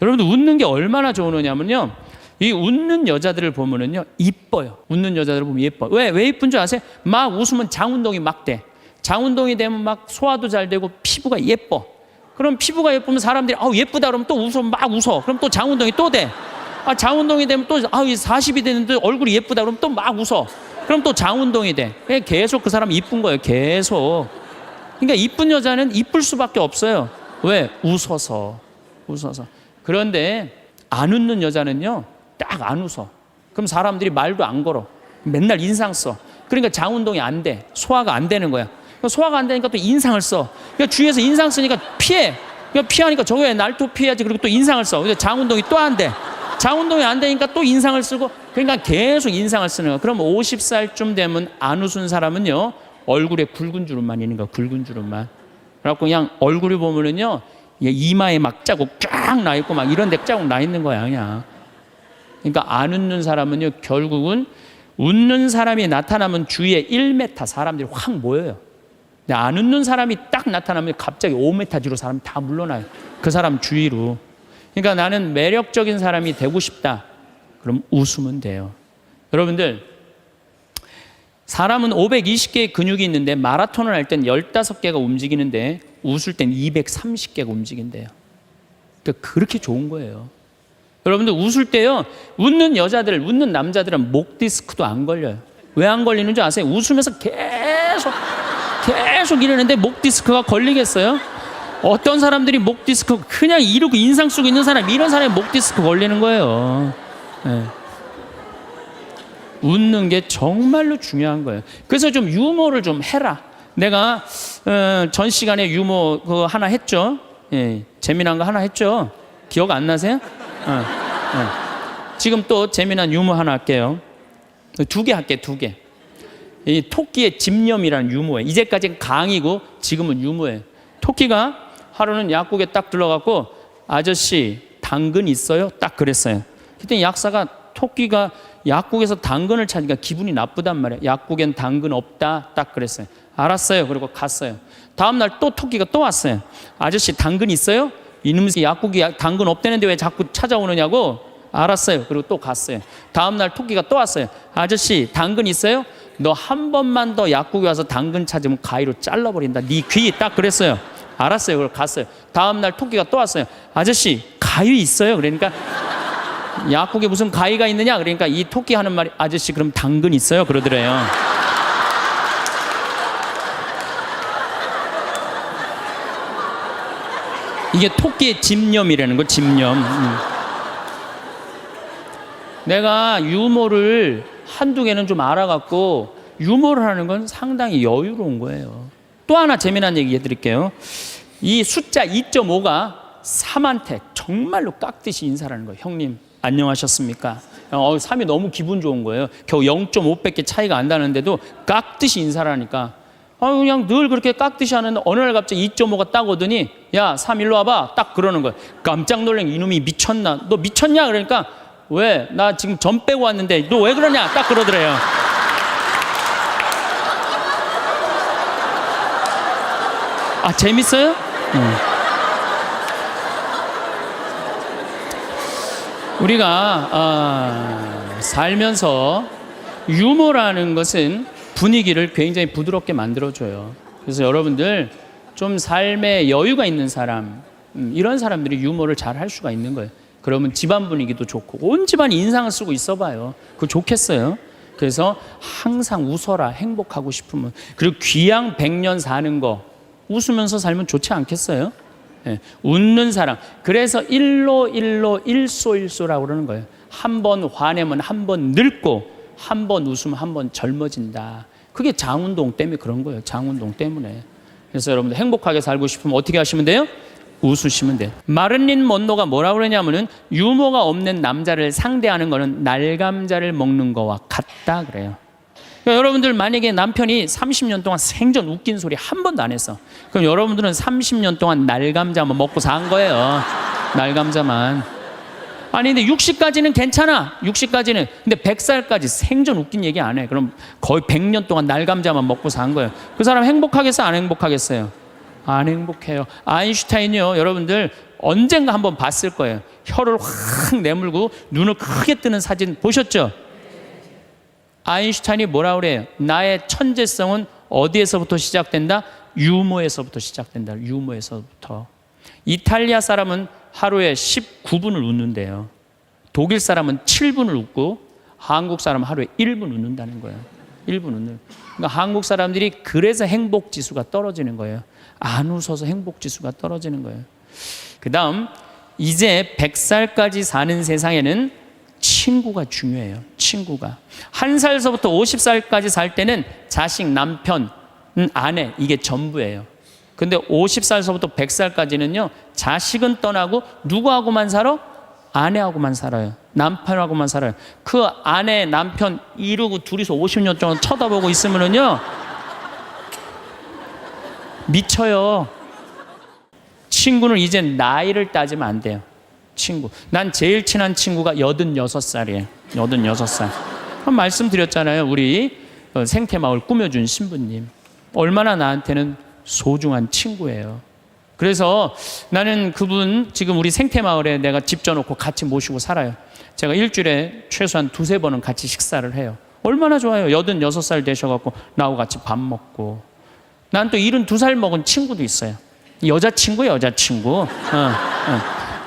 여러분들 웃는 게 얼마나 좋으냐면요, 이 웃는 여자들을 보면은요 이뻐요. 웃는 여자들을 보면 예뻐. 왜 이쁜 줄 아세요? 막 웃으면 장운동이 막 돼. 장운동이 되면 막 소화도 잘 되고 피부가 예뻐. 그럼 피부가 예쁘면 사람들이 예쁘다 그러면 또 웃어, 막 웃어. 그럼 또 장운동이 또 돼. 장운동이 되면 또 40이 됐는데 얼굴이 예쁘다 그러면 또 막 웃어. 그럼 또 장운동이 돼. 계속 그 사람 이쁜 거예요. 계속. 그러니까 이쁜 여자는 이쁠 수밖에 없어요. 왜? 웃어서. 그런데 안 웃는 여자는요 딱 안 웃어. 그럼 사람들이 말도 안 걸어. 맨날 인상 써. 그러니까 장운동이 안 돼. 소화가 안 되는 거야. 소화가 안 되니까 또 인상을 써. 그러니까 주위에서 인상 쓰니까 피해. 그러니까 피하니까 저거 왜 날 또 피해야지. 그리고 또 인상을 써. 그래서 장운동이 또 안 돼. 장운동이 안 되니까 또 인상을 쓰고. 그러니까 계속 인상을 쓰는 거야. 그럼 50살쯤 되면 안 웃은 사람은요 얼굴에 굵은 주름만 있는 거야. 굵은 주름만. 그래갖고 그냥 얼굴을 보면은요 이마에 막 자국 쫙 나 있고 막 이런 데 자국 나 있는 거야 그냥. 그러니까 안 웃는 사람은요 결국은 웃는 사람이 나타나면 주위에 1m 사람들이 확 모여요. 근데 안 웃는 사람이 딱 나타나면 갑자기 5m 뒤로 사람이 다 물러나요. 그 사람 주위로. 그러니까 나는 매력적인 사람이 되고 싶다. 그럼 웃으면 돼요. 여러분들, 사람은 520개의 근육이 있는데 마라톤을 할 땐 15개가 움직이는데 웃을 땐 230개가 움직인대요. 그러니까 그렇게 좋은 거예요. 여러분들 웃을 때요, 웃는 여자들, 웃는 남자들은 목 디스크도 안 걸려요. 왜 안 걸리는 줄 아세요? 웃으면서 계속 이러는데 목 디스크가 걸리겠어요? 어떤 사람들이 목 디스크 그냥 이러고 인상 쓰고 있는 사람, 이런 사람이 목 디스크 걸리는 거예요. 네. 웃는 게 정말로 중요한 거예요. 그래서 좀 유머를 좀 해라. 내가 전 시간에 유머 그거 하나 했죠. 예, 재미난 거 하나 했죠. 기억 안 나세요? 지금 또 재미난 유머 하나 할게요. 2개 할게요. 2개. 이 토끼의 집념이라는 유머예요. 이제까지는 강의고 지금은 유머예요. 토끼가 하루는 약국에 딱 들러가고 아저씨 당근 있어요? 딱 그랬어요. 그때 약사가 토끼가 약국에서 당근을 찾으니까 기분이 나쁘단 말이에요. 약국엔 당근 없다 딱 그랬어요. 알았어요. 그리고 갔어요. 다음날 또 토끼가 또 왔어요. 아저씨 당근 있어요? 이놈의 약국이 당근 없다는데 왜 자꾸 찾아오느냐고. 알았어요. 그리고 또 갔어요. 다음날 토끼가 또 왔어요. 아저씨 당근 있어요? 너 한 번만 더 약국에 와서 당근 찾으면 가위로 잘라버린다. 네 귀 딱 그랬어요. 알았어요. 그리고 갔어요. 다음날 토끼가 또 왔어요. 아저씨 가위 있어요? 그러니까 약국에 무슨 가위가 있느냐? 그러니까 이 토끼 하는 말이 아저씨 그럼 당근 있어요? 그러더래요. 이게 토끼의 집념이라는 거. 집념. 내가 유머를 한두 개는 좀 알아갖고 유머를 하는 건 상당히 여유로운 거예요. 또 하나 재미난 얘기 해드릴게요. 이 숫자 2.5가 3한테 정말로 깍듯이 인사를 하는 거예요. 형님 안녕하셨습니까? 3이 너무 기분 좋은 거예요. 겨우 0.5밖에 차이가 안 나는데도 깍듯이 인사를 하니까 그냥 늘 그렇게 깍듯이 하는데 어느 날 갑자기 2.5가 딱 오더니 야 3 일로 와봐 딱 그러는 거예요. 깜짝 놀란 이놈이 미쳤나? 너 미쳤냐? 그러니까 왜? 나 지금 점 빼고 왔는데 너 왜 그러냐? 딱 그러더래요. 재밌어요? 우리가 살면서 유머라는 것은 분위기를 굉장히 부드럽게 만들어줘요. 그래서 여러분들 좀 삶에 여유가 있는 사람, 이런 사람들이 유머를 잘 할 수가 있는 거예요. 그러면 집안 분위기도 좋고 온 집안이 인상을 쓰고 있어봐요. 그거 좋겠어요. 그래서 항상 웃어라. 행복하고 싶으면. 그리고 귀양 100년 사는 거 웃으면서 살면 좋지 않겠어요? 네. 웃는 사람. 그래서 일소라고 그러는 거예요. 한 번 화내면 한 번 늙고 한 번 웃으면 한 번 젊어진다. 그게 장운동 때문에 그런 거예요. 장운동 때문에. 그래서 여러분들 행복하게 살고 싶으면 어떻게 하시면 돼요? 웃으시면 돼요. 마를린 먼로가 뭐라고 그러냐면은 유머가 없는 남자를 상대하는 거는 날감자를 먹는 거와 같다 그래요. 그러니까 여러분들 만약에 남편이 30년 동안 생전 웃긴 소리 한 번도 안 했어. 그럼 여러분들은 30년 동안 날감자만 먹고 산 거예요. 날감자만. 아니 근데 60까지는 괜찮아. 60까지는. 근데 100살까지 생전 웃긴 얘기 안 해. 그럼 거의 100년 동안 날감자만 먹고 산 거예요. 그 사람 행복하겠어요? 안 행복하겠어요? 안 행복해요. 아인슈타인이요. 여러분들 언젠가 한번 봤을 거예요. 혀를 확 내물고 눈을 크게 뜨는 사진 보셨죠? 아인슈타인이 뭐라 그래요? 나의 천재성은 어디에서부터 시작된다? 유머에서부터 시작된다. 유머에서부터. 이탈리아 사람은 하루에 19분을 웃는데요. 독일 사람은 7분을 웃고 한국 사람은 하루에 1분 웃는다는 거예요. 1분 웃는. 그러니까 한국 사람들이 그래서 행복 지수가 떨어지는 거예요. 안 웃어서 행복 지수가 떨어지는 거예요. 그다음 이제 100살까지 사는 세상에는 친구가 중요해요. 친구가. 1살서부터 50살까지 살 때는 자식, 남편, 아내 이게 전부예요. 근데 50살서부터 100살까지는요. 자식은 떠나고 누구하고만 살아? 아내하고만 살아요. 남편하고만 살아요. 그 아내, 남편 이러고 둘이서 50년 동안 쳐다보고 있으면은요. 미쳐요. 친구는 이제 나이를 따지면 안 돼요. 친구. 난 제일 친한 친구가 86살이에요. 86살. 말씀드렸잖아요. 우리 생태마을 꾸며준 신부님. 얼마나 나한테는 소중한 친구예요. 그래서 나는 그분 지금 우리 생태마을에 내가 집 져놓고 같이 모시고 살아요. 제가 일주일에 최소한 2-3번은 같이 식사를 해요. 얼마나 좋아요. 86살 되셔갖고 나하고 같이 밥 먹고. 난 또 72살 먹은 친구도 있어요. 여자친구예요, 여자친구.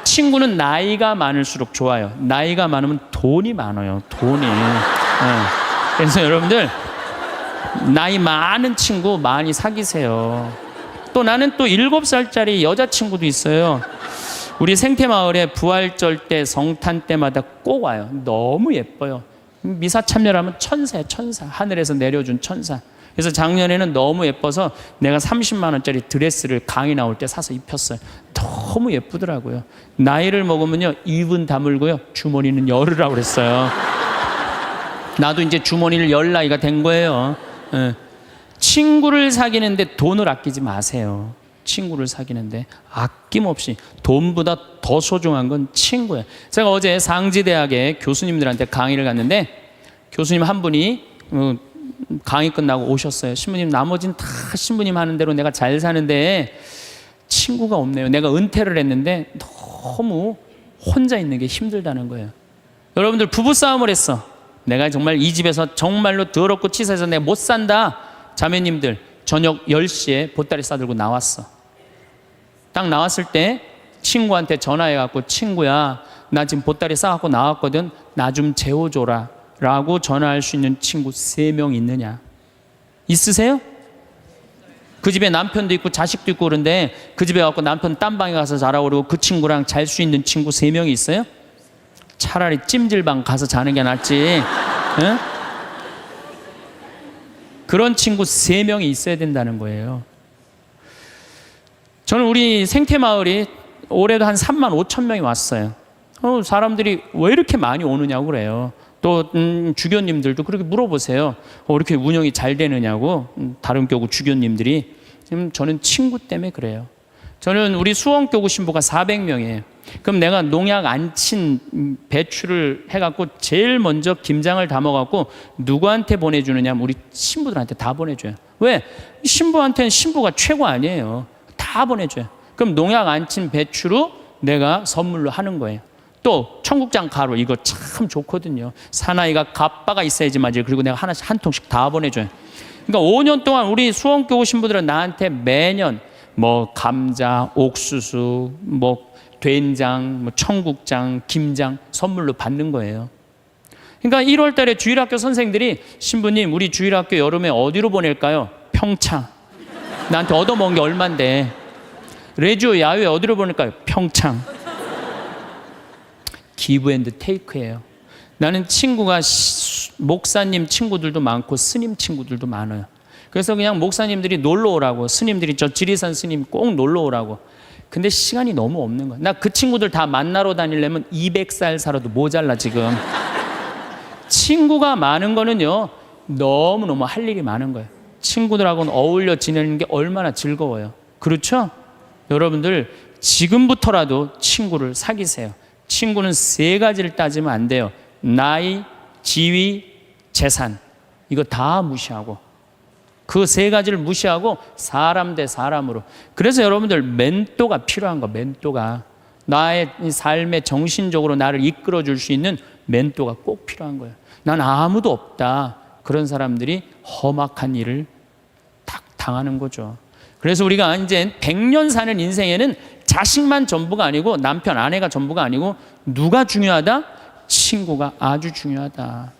친구는 나이가 많을수록 좋아요. 나이가 많으면 돈이 많아요. 돈이. 그래서 여러분들 나이 많은 친구 많이 사귀세요. 또 나는 또 7살짜리 여자친구도 있어요. 우리 생태마을에 부활절 때 성탄 때마다 꼭 와요. 너무 예뻐요. 미사 참여하면 천사예요. 천사. 하늘에서 내려준 천사. 그래서 작년에는 너무 예뻐서 내가 30만 원짜리 드레스를 강의 나올 때 사서 입혔어요. 너무 예쁘더라고요. 나이를 먹으면요 입은 다물고요 주머니는 열으라고 그랬어요. 나도 이제 주머니를 열 나이가 된 거예요. 친구를 사귀는데 돈을 아끼지 마세요. 친구를 사귀는데 아낌없이. 돈보다 더 소중한 건 친구예요. 제가 어제 상지대학에 교수님들한테 강의를 갔는데 교수님 한 분이 강의 끝나고 오셨어요. 신부님, 나머지는 다 신부님 하는 대로 내가 잘 사는데 친구가 없네요. 내가 은퇴를 했는데 너무 혼자 있는 게 힘들다는 거예요. 여러분들 부부싸움을 했어. 내가 정말 이 집에서 정말로 더럽고 치사해서 내가 못 산다. 자매님들 저녁 10시에 보따리 싸들고 나왔어. 딱 나왔을 때 친구한테 전화해갖고 친구야 나 지금 보따리 싸갖고 나왔거든. 나 좀 재워줘라 라고 전화할 수 있는 친구 3명 있느냐? 있으세요? 그 집에 남편도 있고 자식도 있고 그런데 그 집에 가서 남편 딴방에 가서 자라고 그러고 그 친구랑 잘 수 있는 친구 3명이 있어요? 차라리 찜질방 가서 자는 게 낫지. 응? 그런 친구 3명이 있어야 된다는 거예요. 저는 우리 생태마을이 올해도 한 3만 5천 명이 왔어요. 사람들이 왜 이렇게 많이 오느냐고 그래요. 또 주교님들도 그렇게 물어보세요. 이렇게 운영이 잘 되느냐고. 다른 교구 주교님들이. 저는 친구 때문에 그래요. 저는 우리 수원교구 신부가 400명이에요. 그럼 내가 농약 안 친 배추를 해갖고 제일 먼저 김장을 담아갖고 누구한테 보내주느냐면 우리 신부들한테 다 보내줘요. 왜? 신부한테는 신부가 최고 아니에요. 다 보내줘요. 그럼 농약 안 친 배추로 내가 선물로 하는 거예요. 또 청국장 가루 이거 참 좋거든요. 사나이가 갑바가 있어야지 맞아요. 그리고 내가 하나씩 한 통씩 다 보내줘요. 그러니까 5년 동안 우리 수원교구 신부들은 나한테 매년 뭐 감자, 옥수수, 뭐 된장, 뭐 청국장, 김장 선물로 받는 거예요. 그러니까 1월 달에 주일학교 선생들이 신부님 우리 주일학교 여름에 어디로 보낼까요? 평창. 나한테 얻어먹은 게 얼만데. 레지오 야외 어디로 보낼까요? 평창. 기브 앤드 테이크예요. 나는 친구가 목사님 친구들도 많고 스님 친구들도 많아요. 그래서 그냥 목사님들이 놀러 오라고, 스님들이 저 지리산 스님 꼭 놀러 오라고. 근데 시간이 너무 없는 거야. 나 그 친구들 다 만나러 다니려면 200살 살아도 모자라 지금. 친구가 많은 거는요 너무너무 할 일이 많은 거예요. 친구들하고는 어울려 지내는 게 얼마나 즐거워요. 그렇죠? 여러분들 지금부터라도 친구를 사귀세요. 친구는 3가지를 따지면 안 돼요. 나이, 지위, 재산. 이거 다 무시하고 그 3가지를 무시하고 사람 대 사람으로. 그래서 여러분들 멘토가 필요한 거. 멘토가. 나의 삶의 정신적으로 나를 이끌어 줄 수 있는 멘토가 꼭 필요한 거예요. 난 아무도 없다. 그런 사람들이 험악한 일을 딱 당하는 거죠. 그래서 우리가 이제 100년 사는 인생에는 자식만 전부가 아니고 남편, 아내가 전부가 아니고 누가 중요하다? 친구가 아주 중요하다.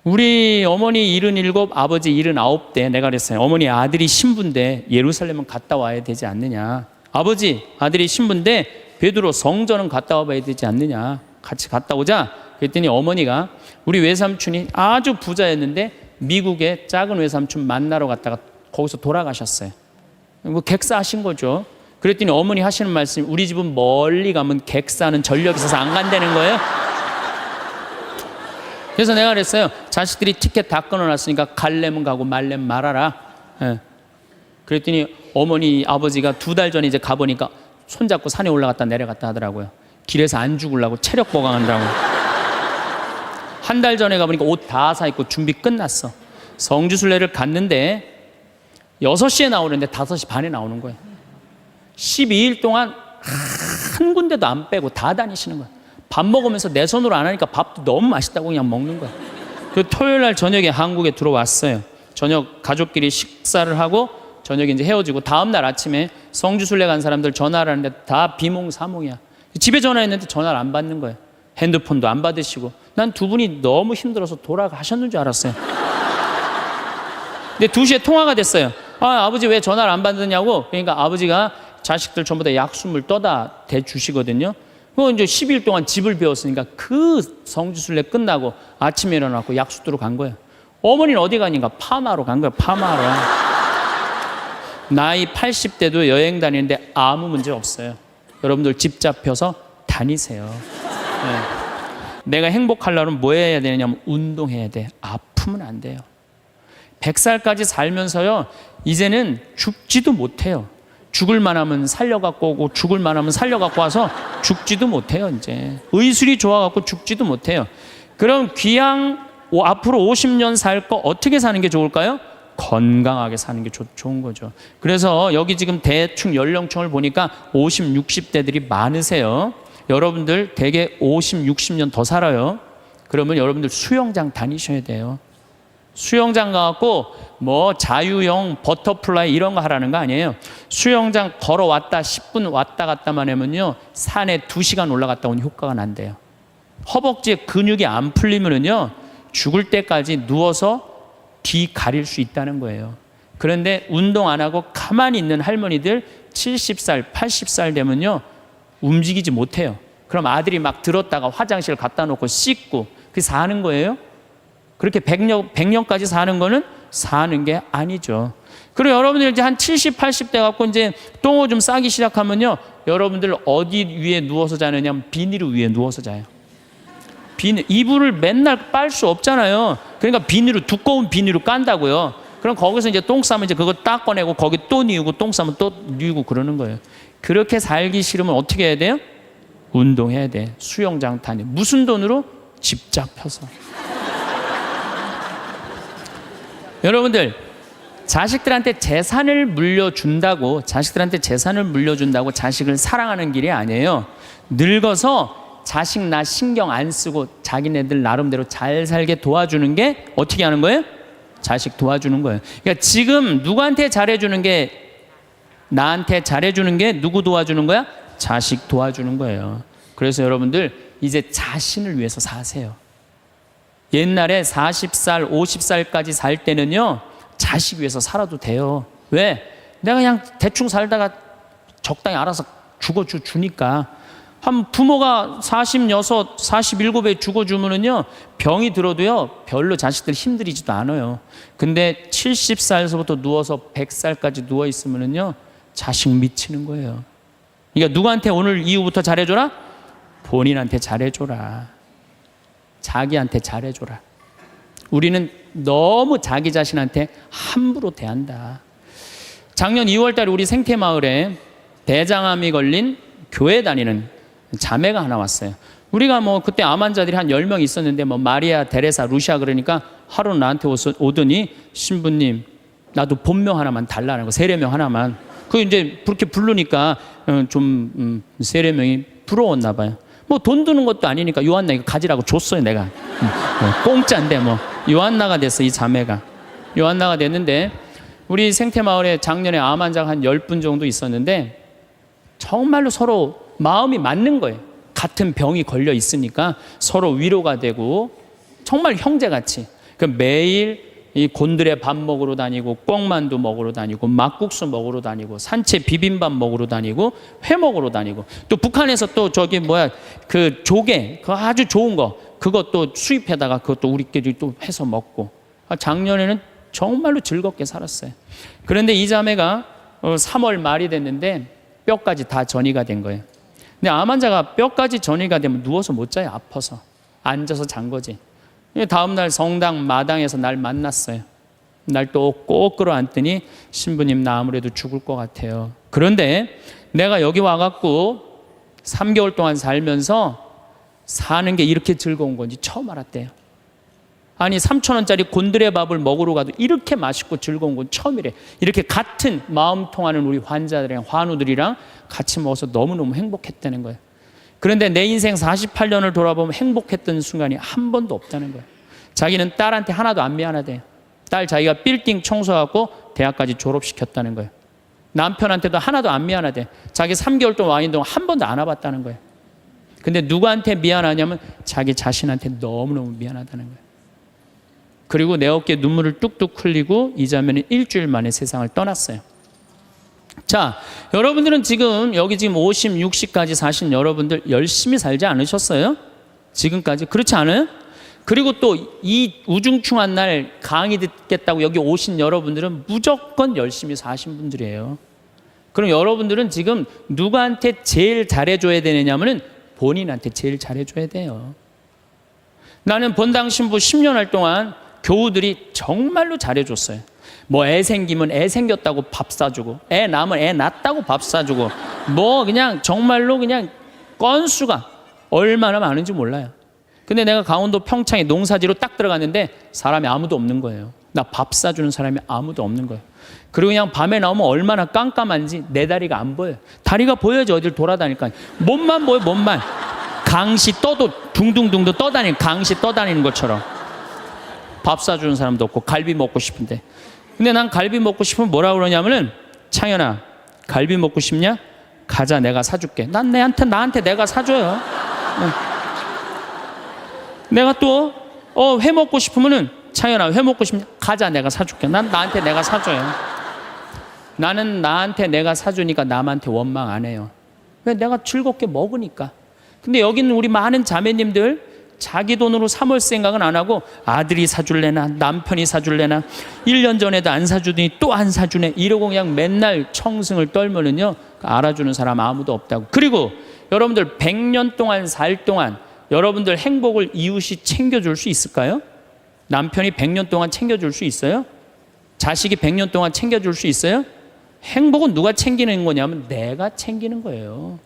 우리 어머니 77, 아버지 79 때 내가 그랬어요. 어머니 아들이 신부인데 예루살렘은 갔다 와야 되지 않느냐. 아버지 아들이 신부인데 베드로 성전은 갔다 와봐야 되지 않느냐. 같이 갔다 오자. 그랬더니 어머니가 우리 외삼촌이 아주 부자였는데 미국에 작은 외삼촌 만나러 갔다가 거기서 돌아가셨어요. 뭐 객사하신 거죠. 그랬더니 어머니 하시는 말씀이 우리 집은 멀리 가면 객사는 전력이 있어서 안 간다는 거예요. 그래서 내가 그랬어요. 자식들이 티켓 다 끊어놨으니까 갈래면 가고 말래면 말아라. 예. 그랬더니 어머니 아버지가 2달 전에 이제 가보니까 손잡고 산에 올라갔다 내려갔다 하더라고요. 길에서 안 죽으려고 체력 보강한다고. 한 달 전에 가보니까 옷 다 사입고 준비 끝났어. 성지순례를 갔는데 6시에 나오는데 5시 반에 나오는 거예요. 12일 동안 한 군데도 안 빼고 다 다니시는 거예요. 밥 먹으면서 내 손으로 안 하니까 밥도 너무 맛있다고 그냥 먹는 거예요. 그 토요일 날 저녁에 한국에 들어왔어요. 저녁 가족끼리 식사를 하고 저녁에 이제 헤어지고 다음 날 아침에 성지순례 간 사람들 전화를 하는데 다 비몽사몽이야. 집에 전화했는데 전화를 안 받는 거예요. 핸드폰도 안 받으시고. 난 두 분이 너무 힘들어서 돌아가셨는 줄 알았어요. 근데 2시에 통화가 됐어요. 아버지 왜 전화를 안 받느냐고. 그러니까 아버지가 자식들 전부 다 약수물 떠다 대주시거든요. 그 이제 10일 동안 집을 배웠으니까 그 성지순례 끝나고 아침에 일어나고 약수도로 간 거예요. 어머니는 어디 가니까 파마로 간 거예요. 파마로. 나이 80대도 여행 다니는데 아무 문제 없어요. 여러분들 집 잡혀서 다니세요. 네. 내가 행복하려면 뭐 해야 되냐면 운동해야 돼. 아프면 안 돼요. 100살까지 살면서요 이제는 죽지도 못해요. 죽을 만하면 살려갖고 오고 죽을 만하면 살려갖고 와서 죽지도 못해요. 이제 의술이 좋아갖고 죽지도 못해요. 그럼 귀양 앞으로 50년 살 거 어떻게 사는 게 좋을까요? 건강하게 사는 게 좋은 거죠. 그래서 여기 지금 대충 연령층을 보니까 50, 60대들이 많으세요. 여러분들 대개 50, 60년 더 살아요. 그러면 여러분들 수영장 다니셔야 돼요. 수영장 가갖고 뭐 자유형, 버터플라이 이런 거 하라는 거 아니에요. 수영장 걸어왔다 10분 왔다 갔다만 하면요 산에 2시간 올라갔다 온 효과가 난대요. 허벅지에 근육이 안 풀리면은요 죽을 때까지 누워서 뒤 가릴 수 있다는 거예요. 그런데 운동 안 하고 가만히 있는 할머니들 70살, 80살 되면요 움직이지 못해요. 그럼 아들이 막 들었다가 화장실 갖다 놓고 씻고 그게 사는 거예요? 그렇게 100년까지 사는 거는 사는 게 아니죠. 그리고 여러분들 이제 한 70, 80대 갖고 이제 똥오 좀 싸기 시작하면요 여러분들 어디 위에 누워서 자느냐면 비닐 위에 누워서 자요. 이불을 맨날 빨 수 없잖아요. 그러니까 두꺼운 비닐로 깐다고요. 그럼 거기서 이제 똥 싸면 이제 그거 딱 꺼내고 거기 또 뉘우고 똥 싸면 또 뉘우고 그러는 거예요. 그렇게 살기 싫으면 어떻게 해야 돼요? 운동해야 돼. 수영장 다니. 무슨 돈으로? 집 잡혀서. 여러분들 자식들한테 재산을 물려준다고 자식을 사랑하는 길이 아니에요. 늙어서 자식 나 신경 안 쓰고 자기네들 나름대로 잘 살게 도와주는 게 어떻게 하는 거예요? 자식 도와주는 거예요. 그러니까 지금 누구한테 잘해주는 게 나한테 잘해주는 게 누구 도와주는 거야? 자식 도와주는 거예요. 그래서 여러분들 이제 자신을 위해서 사세요. 옛날에 40살, 50살까지 살 때는요 자식 위해서 살아도 돼요. 왜? 내가 그냥 대충 살다가 적당히 알아서 죽어주니까. 한 부모가 46, 47에 죽어주면은요 병이 들어도요 별로 자식들 힘들이지도 않아요. 근데 70살에서부터 누워서 100살까지 누워있으면은요 자식 미치는 거예요. 그러니까 누구한테 오늘 이후부터 잘해줘라? 본인한테 잘해줘라. 자기한테 잘해줘라. 우리는 너무 자기 자신한테 함부로 대한다. 작년 2월달에 우리 생태마을에 대장암이 걸린 교회 다니는 자매가 하나 왔어요. 우리가 뭐 그때 암 환자들이 한 10명 있었는데 뭐 마리아, 데레사, 루시아 그러니까 하루 나한테 오더니 신부님 나도 본명 하나만 달라는 거, 세례명 하나만. 그 이제 그렇게 부르니까 좀 세례명이 부러웠나 봐요. 뭐 돈 드는 것도 아니니까 요한나 이거 가지라고 줬어요 내가. 공짜인데 뭐 요한나가 됐어 이 자매가. 요한나가 됐는데 우리 생태마을에 작년에 암 환자가 한 10분 정도 있었는데 정말로 서로 마음이 맞는 거예요. 같은 병이 걸려 있으니까 서로 위로가 되고 정말 형제같이 그 매일 이 곤드레 밥 먹으러 다니고 꿩만두 먹으러 다니고 막국수 먹으러 다니고 산채 비빔밥 먹으러 다니고 회 먹으러 다니고 또 북한에서 또 저기 뭐야 그 조개 그 아주 좋은 거 그것도 수입해다가 그것도 우리끼리 또 해서 먹고 작년에는 정말로 즐겁게 살았어요. 그런데 이 자매가 3월 말이 됐는데 뼈까지 다 전이가 된 거예요. 근데 암 환자가 뼈까지 전이가 되면 누워서 못 자요. 아파서 앉아서 잔 거지. 다음날 성당 마당에서 날 만났어요. 날 또 꼭 끌어안더니 신부님 나 아무래도 죽을 것 같아요. 그런데 내가 여기 와갖고 3개월 동안 살면서 사는 게 이렇게 즐거운 건지 처음 알았대요. 아니 3,000원짜리 곤드레 밥을 먹으러 가도 이렇게 맛있고 즐거운 건 처음이래. 이렇게 같은 마음 통하는 우리 환자들이랑 환우들이랑 같이 먹어서 너무너무 행복했다는 거예요. 그런데 내 인생 48년을 돌아보면 행복했던 순간이 한 번도 없다는 거예요. 자기는 딸한테 하나도 안 미안하대요. 딸 자기가 빌딩 청소하고 대학까지 졸업시켰다는 거예요. 남편한테도 하나도 안 미안하대. 자기 3개월 동안 와 있는 동안 한 번도 안 와봤다는 거예요. 근데 누구한테 미안하냐면 자기 자신한테 너무너무 미안하다는 거예요. 그리고 내 어깨에 눈물을 뚝뚝 흘리고 이 자매는 일주일 만에 세상을 떠났어요. 자, 여러분들은 지금 여기 지금 50, 60까지 사신 여러분들 열심히 살지 않으셨어요? 지금까지 그렇지 않아요? 그리고 또 이 우중충한 날 강의 듣겠다고 여기 오신 여러분들은 무조건 열심히 사신 분들이에요. 그럼 여러분들은 지금 누구한테 제일 잘해줘야 되느냐면은 본인한테 제일 잘해줘야 돼요. 나는 본당 신부 10년 할 동안 교우들이 정말로 잘해줬어요. 뭐 애 생기면 애 생겼다고 밥 사주고 애 낳으면 애 낳았다고 밥 사주고 뭐 그냥 정말로 그냥 건수가 얼마나 많은지 몰라요. 근데 내가 강원도 평창에 농사지로 딱 들어갔는데 사람이 아무도 없는 거예요. 나 밥 사주는 사람이 아무도 없는 거예요. 그리고 그냥 밤에 나오면 얼마나 깜깜한지 내 다리가 안 보여요. 다리가 보여야지 어딜 돌아다니까. 몸만 보여 몸만. 강시 떠도 둥둥둥도 떠다니는 강시 떠다니는 것처럼. 밥 사주는 사람도 없고 갈비 먹고 싶은데. 근데 난 갈비 먹고 싶으면 뭐라 그러냐면은 창현아 갈비 먹고 싶냐? 가자 내가 사줄게. 난 나한테 내가 사줘요. 내가 또 회 먹고 싶으면은 창현아 회 먹고 싶냐? 가자 내가 사줄게. 난 나한테 내가 사줘요. 나는 나한테 내가 사주니까 남한테 원망 안 해요. 왜? 내가 즐겁게 먹으니까. 근데 여기는 우리 많은 자매님들 자기 돈으로 사 먹을 생각은 안 하고 아들이 사줄래나 남편이 사줄래나 1년 전에도 안 사주더니 또 안 사주네 이러고 그냥 맨날 청승을 떨면은요 알아주는 사람 아무도 없다고. 그리고 여러분들 100년 동안 살 동안 여러분들 행복을 이웃이 챙겨줄 수 있을까요? 남편이 100년 동안 챙겨줄 수 있어요? 자식이 100년 동안 챙겨줄 수 있어요? 행복은 누가 챙기는 거냐면 내가 챙기는 거예요.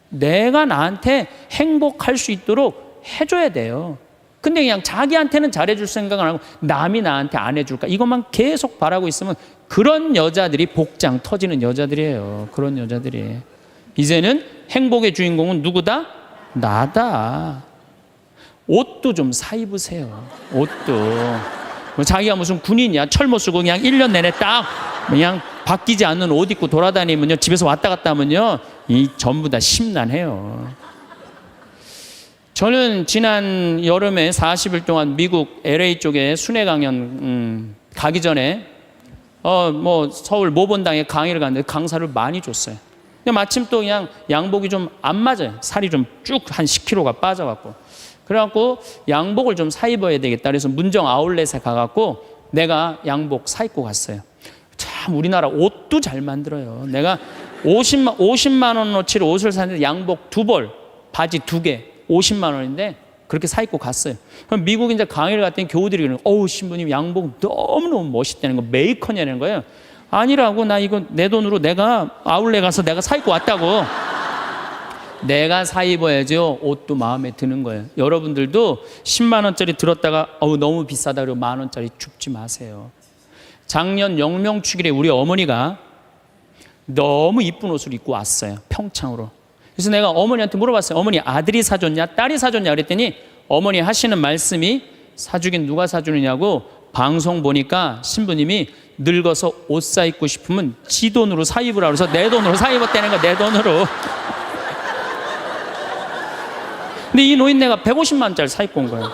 내가 나한테 행복할 수 있도록 해줘야 돼요. 근데 그냥 자기한테는 잘해줄 생각을 안 하고 남이 나한테 안 해줄까 이것만 계속 바라고 있으면 그런 여자들이 복장 터지는 여자들이에요. 그런 여자들이. 이제는 행복의 주인공은 누구다? 나다. 옷도 좀 사 입으세요. 옷도. 자기가 무슨 군인이야. 철모 쓰고 그냥 1년 내내 딱 그냥 바뀌지 않는 옷 입고 돌아다니면요. 집에서 왔다 갔다 하면요. 이 전부 다 심란해요. 저는 지난 여름에 40일 동안 미국 LA 쪽에 순회 강연 가기 전에 서울 모본당에 강의를 갔는데 강사를 많이 줬어요. 근데 마침 또 그냥 양복이 좀 안 맞아요. 살이 좀 쭉 한 10kg가 빠져갖고. 그래갖고 양복을 좀 사 입어야 되겠다. 그래서 문정 아울렛에 가갖고 내가 양복 사 입고 갔어요. 참 우리나라 옷도 잘 만들어요. 내가 50만 원어치를 옷을 샀는데 양복 2벌, 바지 2개, 50만 원인데 그렇게 사 입고 갔어요. 그럼 미국 이제 강의를 갔더니 교우들이 그러는 어우 신부님 양복 너무너무 멋있다는 거 메이커냐는 거예요. 아니라고 나 이거 내 돈으로 내가 아울렛 가서 내가 사 입고 왔다고. 내가 사 입어야죠. 옷도 마음에 드는 거예요. 여러분들도 10만 원짜리 들었다가 너무 비싸다 그러고 만 원짜리 줍지 마세요. 작년 영명축일에 우리 어머니가 너무 이쁜 옷을 입고 왔어요. 평창으로. 그래서 내가 어머니한테 물어봤어요. 어머니, 아들이 사줬냐 딸이 사줬냐 그랬더니 어머니 하시는 말씀이 사주긴 누가 사주느냐고, 방송 보니까 신부님이 늙어서 옷 사입고 싶으면 지 돈으로 사입으라 그래서 내 돈으로 사입었다는 거야. 내 돈으로. 근데 이 노인네가 150만 원짜리 사입고 온 거예요.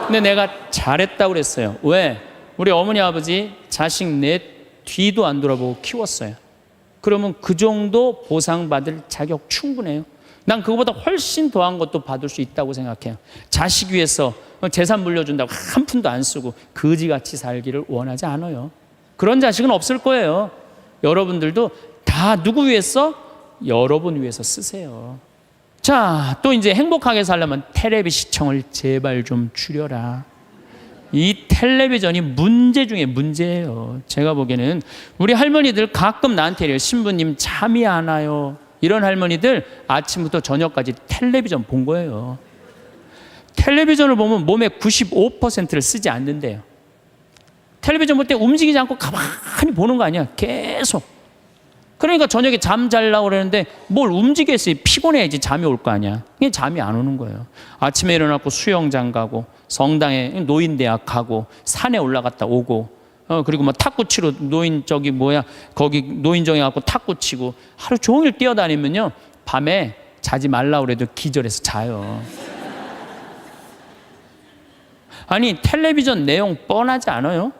근데 내가 잘했다고 그랬어요. 왜? 우리 어머니 아버지 자식 넷 뒤도 안 돌아보고 키웠어요. 그러면 그 정도 보상받을 자격 충분해요. 난 그거보다 훨씬 더한 것도 받을 수 있다고 생각해요. 자식 위해서 재산 물려준다고 한 푼도 안 쓰고 거지같이 살기를 원하지 않아요. 그런 자식은 없을 거예요. 여러분들도 다 누구 위해서? 여러분 위해서 쓰세요. 자, 또 이제 행복하게 살려면 텔레비 시청을 제발 좀 줄여라. 이 텔레비전이 문제 중에 문제예요. 제가 보기에는 우리 할머니들 가끔 나한테 이래요. 신부님 잠이 안 와요. 이런 할머니들 아침부터 저녁까지 텔레비전 본 거예요. 텔레비전을 보면 몸의 95%를 쓰지 않는데요. 텔레비전 볼 때 움직이지 않고 가만히 보는 거 아니야. 계속. 그러니까 저녁에 잠 자려고 그러는데 뭘 움직였어요. 피곤해야지 잠이 올 거 아니야. 그게 잠이 안 오는 거예요. 아침에 일어나고 수영장 가고 성당에 노인대학 가고 산에 올라갔다 오고 그리고 뭐 탁구 치러 거기 노인정에 가고 탁구 치고 하루 종일 뛰어다니면요 밤에 자지 말라고 그래도 기절해서 자요. 아니 텔레비전 내용 뻔하지 않아요?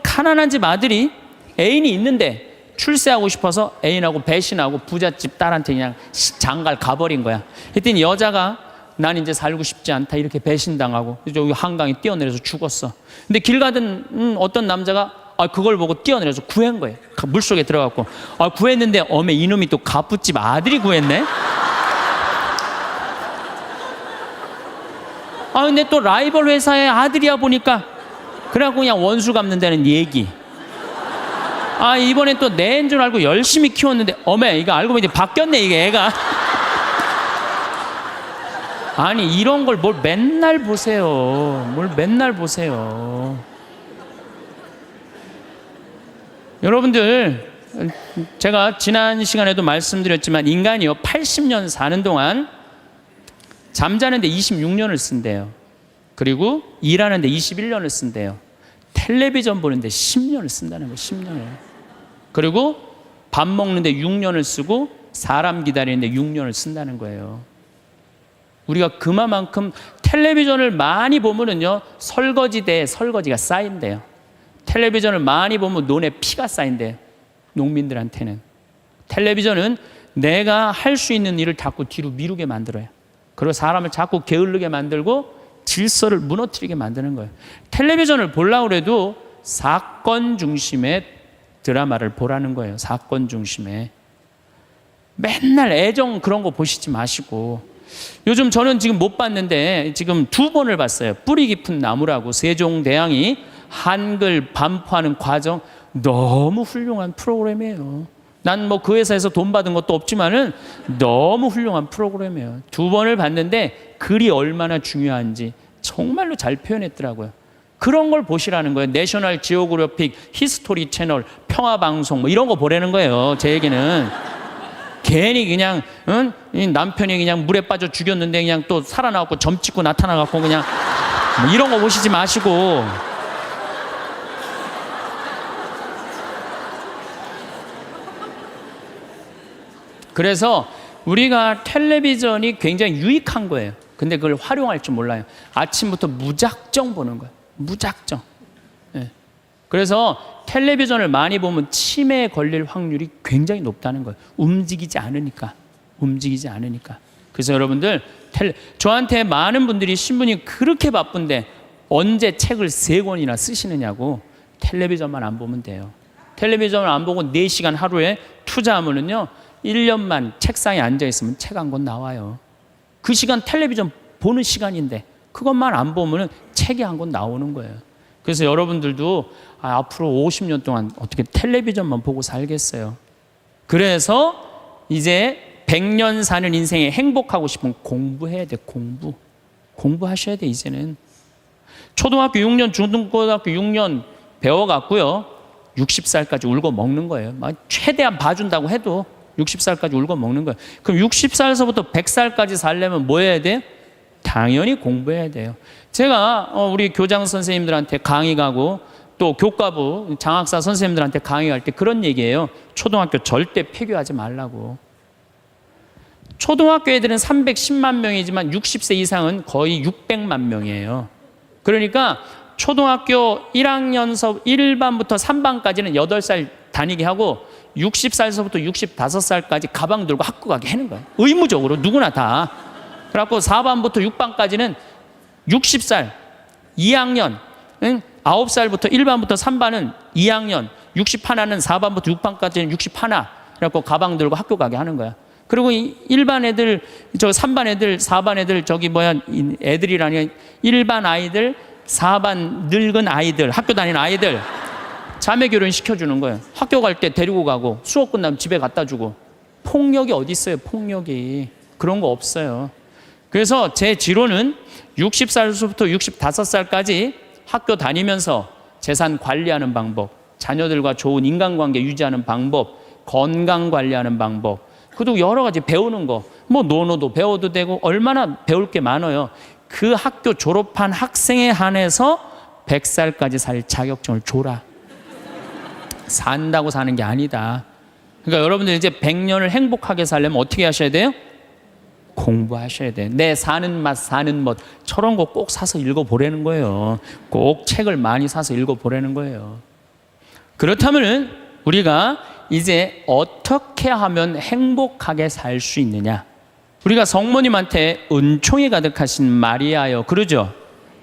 가난한 집 아들이 애인이 있는데 출세하고 싶어서 애인하고 배신하고 부잣집 딸한테 그냥 장갈 가버린 거야. 그랬더니 여자가 난 이제 살고 싶지 않다 이렇게 배신당하고 저기 한강에 뛰어내려서 죽었어. 근데 길 가던 어떤 남자가 그걸 보고 뛰어내려서 구한 거예요. 물속에 들어갔고 구했는데 어메 이놈이 또 갑부집 아들이 구했네. 근데 또 라이벌 회사의 아들이야 보니까 그래갖고 그냥 원수 갚는다는 얘기. 이번엔 또 내 애인 줄 알고 열심히 키웠는데 어메 이거 알고 보니 바뀌었네 이게 애가. 아니 이런 걸 뭘 맨날 보세요. 뭘 맨날 보세요. 여러분들 제가 지난 시간에도 말씀드렸지만 인간이요 80년 사는 동안 잠자는데 26년을 쓴대요. 그리고 일하는데 21년을 쓴대요. 텔레비전 보는데 10년을 쓴다는 거예요. 10년을. 그리고 밥 먹는데 6년을 쓰고 사람 기다리는데 6년을 쓴다는 거예요. 우리가 그만큼 텔레비전을 많이 보면은요 설거지대에 설거지가 쌓인대요. 텔레비전을 많이 보면 논에 피가 쌓인대요. 농민들한테는. 텔레비전은 내가 할 수 있는 일을 자꾸 뒤로 미루게 만들어요. 그리고 사람을 자꾸 게을르게 만들고 질서를 무너뜨리게 만드는 거예요. 텔레비전을 보려고 해도 사건 중심의 드라마를 보라는 거예요. 사건 중심의. 맨날 애정 그런 거 보시지 마시고. 요즘 저는 지금 못 봤는데 지금 2번을 봤어요. 뿌리 깊은 나무라고 세종대왕이 한글 반포하는 과정 너무 훌륭한 프로그램이에요. 난 뭐 그 회사에서 돈 받은 것도 없지만은 너무 훌륭한 프로그램이에요. 2번을 봤는데 글이 얼마나 중요한지 정말로 잘 표현했더라고요. 그런 걸 보시라는 거예요. 내셔널 지오그래픽, 히스토리 채널, 평화방송 뭐 이런 거 보라는 거예요. 제 얘기는. 괜히 그냥 이 남편이 그냥 물에 빠져 죽였는데 그냥 또 살아나갖고 점 찍고 나타나갖고 그냥 뭐 이런 거 보시지 마시고. 그래서 우리가 텔레비전이 굉장히 유익한 거예요. 근데 그걸 활용할 줄 몰라요. 아침부터 무작정 보는 거예요. 무작정. 네. 그래서 텔레비전을 많이 보면 치매에 걸릴 확률이 굉장히 높다는 거예요. 움직이지 않으니까. 그래서 여러분들 저한테 많은 분들이 신부님 그렇게 바쁜데 언제 책을 3권이나 쓰시느냐고. 텔레비전만 안 보면 돼요. 텔레비전을 안 보고 4시간 하루에 투자하면은요 1년만 책상에 앉아있으면 책 한 권 나와요. 그 시간 텔레비전 보는 시간인데 그것만 안 보면 책이 한 권 나오는 거예요. 그래서 여러분들도 앞으로 50년 동안 어떻게 텔레비전만 보고 살겠어요. 그래서 이제 100년 사는 인생에 행복하고 싶으면 공부해야 돼. 공부하셔야 돼. 이제는 초등학교 6년 중등고등학교 6년 배워갔고요. 60살까지 울고 먹는 거예요. 최대한 봐준다고 해도 60살까지 울고 먹는 거예요. 그럼 60살서부터 100살까지 살려면 뭐 해야 돼요? 당연히 공부해야 돼요. 제가 우리 교장 선생님들한테 강의 가고 또 교과부 장학사 선생님들한테 강의할 때 그런 얘기예요. 초등학교 절대 폐교하지 말라고. 초등학교 애들은 310만 명이지만 60세 이상은 거의 600만 명이에요. 그러니까 초등학교 1학년서 1반부터 3반까지는 8살 다니게 하고 60살서부터 65살까지 가방 들고 학교 가게 하는 거예요. 의무적으로 누구나 다. 그래갖고 4반부터 6반까지는 60살 2학년 9살부터 1반부터 3반은 2학년 61는 4반부터 6반까지는 61 그래갖고 가방 들고 학교 가게 하는 거야. 그리고 1반 애들 3반 애들 4반 애들 애들이라니 1반 아이들 4반 늙은 아이들 학교 다니는 아이들 자매 결혼 시켜주는 거예요. 학교 갈 때 데리고 가고 수업 끝나면 집에 갖다 주고. 폭력이 어디 있어요? 폭력이. 그런 거 없어요. 그래서 제 지론은 60살부터 65살까지 학교 다니면서 재산 관리하는 방법, 자녀들과 좋은 인간관계 유지하는 방법, 건강 관리하는 방법, 그리고 여러 가지 배우는 거, 논어도 배워도 되고 얼마나 배울 게 많아요. 그 학교 졸업한 학생에 한해서 100살까지 살 자격증을 줘라. 산다고 사는 게 아니다. 그러니까 여러분들 이제 100년을 행복하게 살려면 어떻게 하셔야 돼요? 공부하셔야 돼요. 내 사는 맛 사는 멋 저런 거 꼭 사서 읽어보라는 거예요. 꼭 책을 많이 사서 읽어보라는 거예요. 그렇다면 우리가 이제 어떻게 하면 행복하게 살 수 있느냐? 우리가 성모님한테 은총이 가득하신 마리아여 그러죠.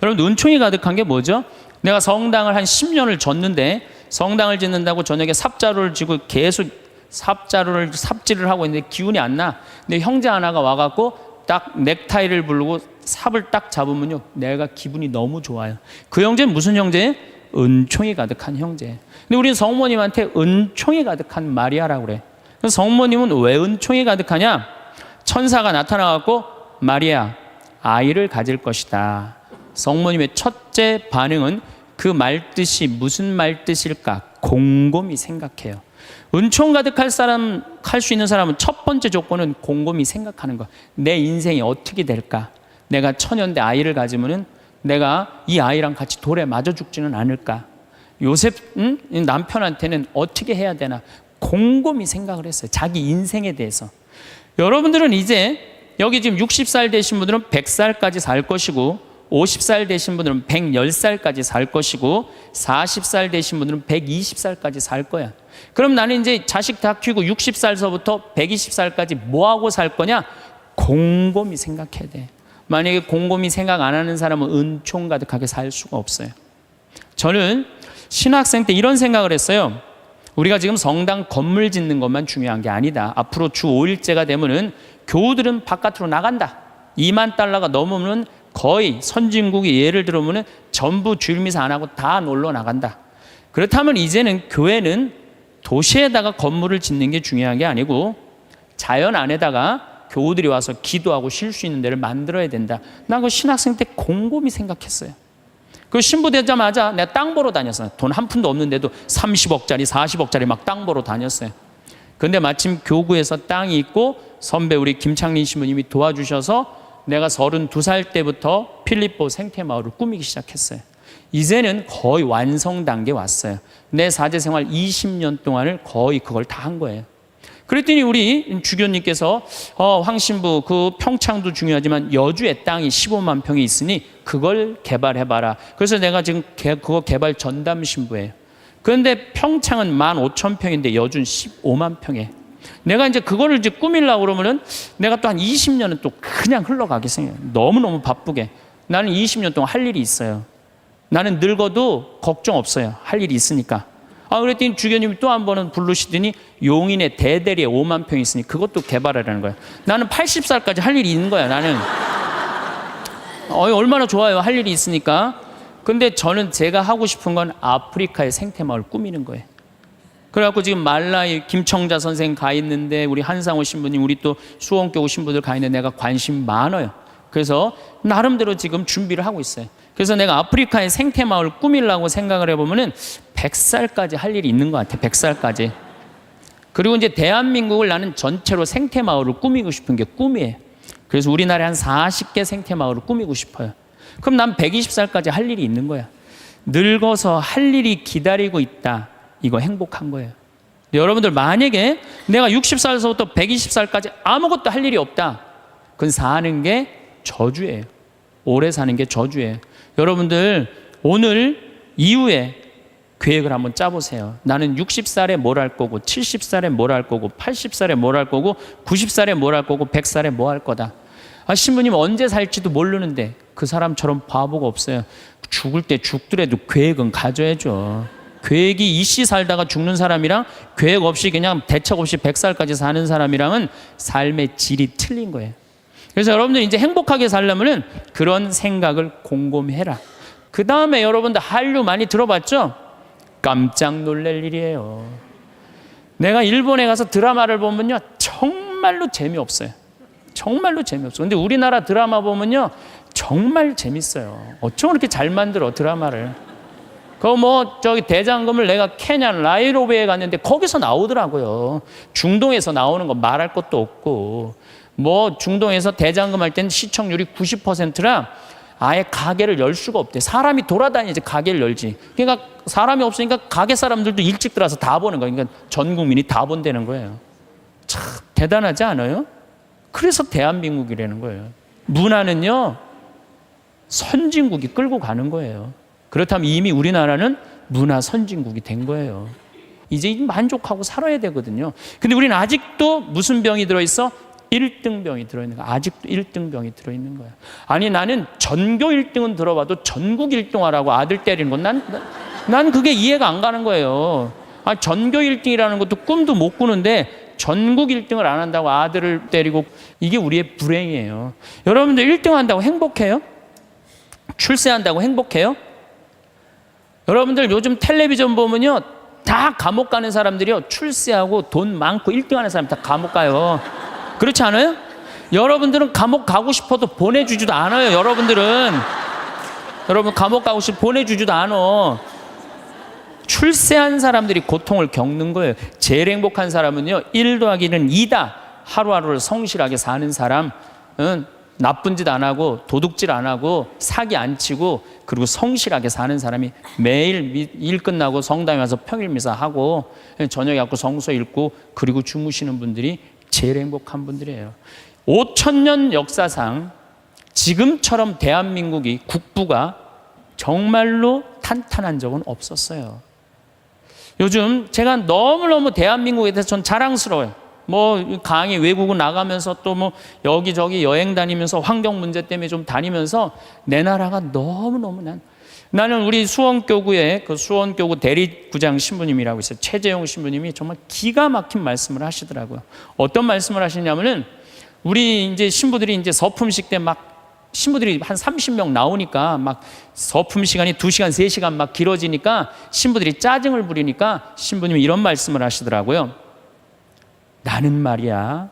여러분 은총이 가득한 게 뭐죠? 내가 성당을 한 10년을 졌는데 성당을 짓는다고 저녁에 삽자루를 쥐고 계속 삽질을 하고 있는데 기운이 안 나. 근데 형제 하나가 와갖고 딱 넥타이를 부르고 삽을 딱 잡으면요 내가 기분이 너무 좋아요. 그 형제는 무슨 형제예요? 은총이 가득한 형제. 근데 우리는 성모님한테 은총이 가득한 마리아라고 그래. 그래서 성모님은 왜 은총이 가득하냐? 천사가 나타나갖고 마리아 아이를 가질 것이다. 성모님의 첫째 반응은 그 말뜻이 무슨 말뜻일까? 곰곰이 생각해요. 은총 가득할 사람, 할 수 있는 사람은 첫 번째 조건은 곰곰이 생각하는 거. 내 인생이 어떻게 될까? 내가 처녀인데 아이를 가지면은 내가 이 아이랑 같이 돌에 맞아 죽지는 않을까? 요셉 남편한테는 어떻게 해야 되나? 곰곰이 생각을 했어요. 자기 인생에 대해서. 여러분들은 이제 여기 지금 60살 되신 분들은 100살까지 살 것이고 50살 되신 분들은 110살까지 살 것이고 40살 되신 분들은 120살까지 살 거야. 그럼 나는 이제 자식 다 키우고 60살서부터 120살까지 뭐하고 살 거냐? 곰곰이 생각해야 돼. 만약에 곰곰이 생각 안 하는 사람은 은총 가득하게 살 수가 없어요. 저는 신학생 때 이런 생각을 했어요. 우리가 지금 성당 건물 짓는 것만 중요한 게 아니다. 앞으로 주 5일제가 되면은 교우들은 바깥으로 나간다. 2만 달러가 넘으면 거의 선진국이 예를 들어보면 전부 주일미사 안 하고 다 놀러 나간다. 그렇다면 이제는 교회는 도시에다가 건물을 짓는 게 중요한 게 아니고 자연 안에다가 교우들이 와서 기도하고 쉴 수 있는 데를 만들어야 된다. 난 그 신학생 때 곰곰이 생각했어요. 그 신부 되자마자 내가 땅 보러 다녔어요. 돈 한 푼도 없는데도 30억짜리 40억짜리 막 땅 보러 다녔어요. 근데 마침 교구에서 땅이 있고 선배 우리 김창린 신부님이 도와주셔서 내가 32살 때부터 필립보 생태마을을 꾸미기 시작했어요. 이제는 거의 완성 단계에 왔어요. 내 사제생활 20년 동안을 거의 그걸 다 한 거예요. 그랬더니 우리 주교님께서 황 신부 그 평창도 중요하지만 여주에 땅이 15만 평이 있으니 그걸 개발해봐라. 그래서 내가 지금 그거 개발 전담 신부예요. 그런데 평창은 15,000평인데 여주는 15만 평에. 내가 이제 그거를 이제 꾸밀려고 그러면은 내가 또 한 20년은 또 그냥 흘러가게 생겨요. 너무너무 바쁘게. 나는 20년 동안 할 일이 있어요. 나는 늙어도 걱정 없어요. 할 일이 있으니까. 그랬더니 주교님이 또 한 번은 부르시더니 용인에 대대리에 5만 평이 있으니 그것도 개발하라는 거예요. 나는 80살까지 할 일이 있는 거야. 나는 얼마나 좋아요. 할 일이 있으니까. 근데 저는 제가 하고 싶은 건 아프리카의 생태마을 꾸미는 거예요. 그래갖고 지금 말라이 김청자 선생 가 있는데 우리 한상호 신부님 우리 또 수원교구 신부들 가 있는데 내가 관심 많아요. 그래서 나름대로 지금 준비를 하고 있어요. 그래서 내가 아프리카의 생태마을 꾸밀라고 생각을 해보면은 100살까지 할 일이 있는 것 같아. 100살까지. 그리고 이제 대한민국을 나는 전체로 생태마을을 꾸미고 싶은 게 꿈이에요. 그래서 우리나라에 한 40개 생태마을을 꾸미고 싶어요. 그럼 난 120살까지 할 일이 있는 거야. 늙어서 할 일이 기다리고 있다. 이거 행복한 거예요. 여러분들 만약에 내가 60살에서부터 120살까지 아무것도 할 일이 없다. 그건 사는 게 저주예요. 오래 사는 게 저주예요. 여러분들 오늘 이후에 계획을 한번 짜보세요. 나는 60살에 뭘 할 거고 70살에 뭘 할 거고 80살에 뭘 할 거고 90살에 뭘 할 거고 100살에 뭐 할 거다. 신부님 언제 살지도 모르는데 그 사람처럼 바보가 없어요. 죽을 때 죽더라도 계획은 가져야죠. 계획이 이씨 살다가 죽는 사람이랑 계획 없이 그냥 대책 없이 100살까지 사는 사람이랑은 삶의 질이 틀린 거예요. 그래서 여러분들 이제 행복하게 살려면은 그런 생각을 곰곰해라. 그 다음에 여러분들 한류 많이 들어봤죠? 깜짝 놀랄 일이에요. 내가 일본에 가서 드라마를 보면요, 정말로 재미없어요. 정말로 재미없어요. 근데 우리나라 드라마 보면요, 정말 재밌어요. 어쩜 그렇게 잘 만들어 드라마를. 저기 대장금을 내가 케냐 나이로비에 갔는데 거기서 나오더라고요. 중동에서 나오는 거 말할 것도 없고, 중동에서 대장금 할 때는 시청률이 90%라 아예 가게를 열 수가 없대. 사람이 돌아다니지 가게를 열지. 그러니까 사람이 없으니까 가게 사람들도 일찍 들어와서 다 보는 거예요. 그러니까 전 국민이 다 본다는 거예요. 참 대단하지 않아요? 그래서 대한민국이라는 거예요. 문화는요, 선진국이 끌고 가는 거예요. 그렇다면 이미 우리나라는 문화 선진국이 된 거예요. 이제 만족하고 살아야 되거든요. 근데 우리는 아직도 무슨 병이 들어있어? 1등병이 들어있는 거야. 아직도 1등병이 들어있는 거야. 아니 나는 전교 1등은 들어봐도 전국 1등 하라고 아들 때리는 건 난 그게 이해가 안 가는 거예요. 전교 1등이라는 것도 꿈도 못 꾸는데 전국 1등을 안 한다고 아들을 때리고, 이게 우리의 불행이에요. 여러분들 1등 한다고 행복해요? 출세한다고 행복해요? 여러분들 요즘 텔레비전 보면요, 다 감옥 가는 사람들이요, 출세하고 돈 많고 1등 하는 사람 다 감옥 가요. 그렇지 않아요? 여러분들은 감옥 가고 싶어도 보내주지도 않아요. 여러분 감옥 가고 싶어 보내주지도 않아. 출세한 사람들이 고통을 겪는 거예요. 제일 행복한 사람은요, 1 더하기는 2다. 하루하루를 성실하게 사는 사람은 나쁜 짓 안 하고 도둑질 안 하고 사기 안 치고 그리고 성실하게 사는 사람이 매일 일 끝나고 성당에 와서 평일 미사하고 저녁에 갖고 성서 읽고 그리고 주무시는 분들이 제일 행복한 분들이에요. 5,000년 역사상 지금처럼 대한민국이 국부가 정말로 탄탄한 적은 없었어요. 요즘 제가 너무너무 대한민국에 대해서 전 자랑스러워요. 강의 외국을 나가면서 또 여기저기 여행 다니면서 환경 문제 때문에 좀 다니면서 내 나라가 너무너무 나는 우리 수원교구의 그 수원교구 대리구장 신부님이라고 있어요. 최재용 신부님이 정말 기가 막힌 말씀을 하시더라고요. 어떤 말씀을 하시냐면은 우리 이제 신부들이 이제 서품식 때 신부들이 한 30명 나오니까 서품 시간이 2시간, 3시간 막 길어지니까 신부들이 짜증을 부리니까 신부님이 이런 말씀을 하시더라고요. 나는 말이야,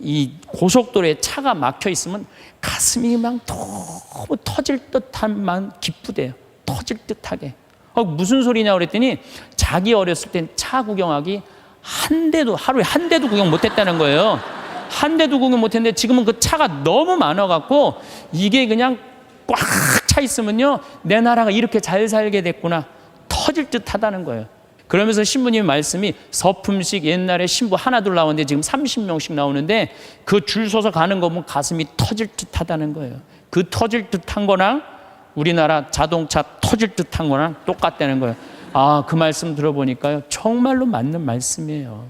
이 고속도로에 차가 막혀 있으면 가슴이 너무 터질 듯한 기쁘대요. 터질 듯하게. 무슨 소리냐 그랬더니 자기 어렸을 땐 차 구경하기 하루에 한 대도 구경 못했다는 거예요. 한 대도 구경 못했는데 지금은 그 차가 너무 많아갖고 이게 그냥 꽉 차 있으면요, 내 나라가 이렇게 잘 살게 됐구나 터질 듯 하다는 거예요. 그러면서 신부님 말씀이 서품식 옛날에 신부 하나 둘 나오는데 지금 30명씩 나오는데 그 줄 서서 가는 거 보면 가슴이 터질 듯 하다는 거예요. 그 터질 듯한 거랑 우리나라 자동차 터질 듯한 거랑 똑같다는 거예요. 그 말씀 들어보니까요, 정말로 맞는 말씀이에요.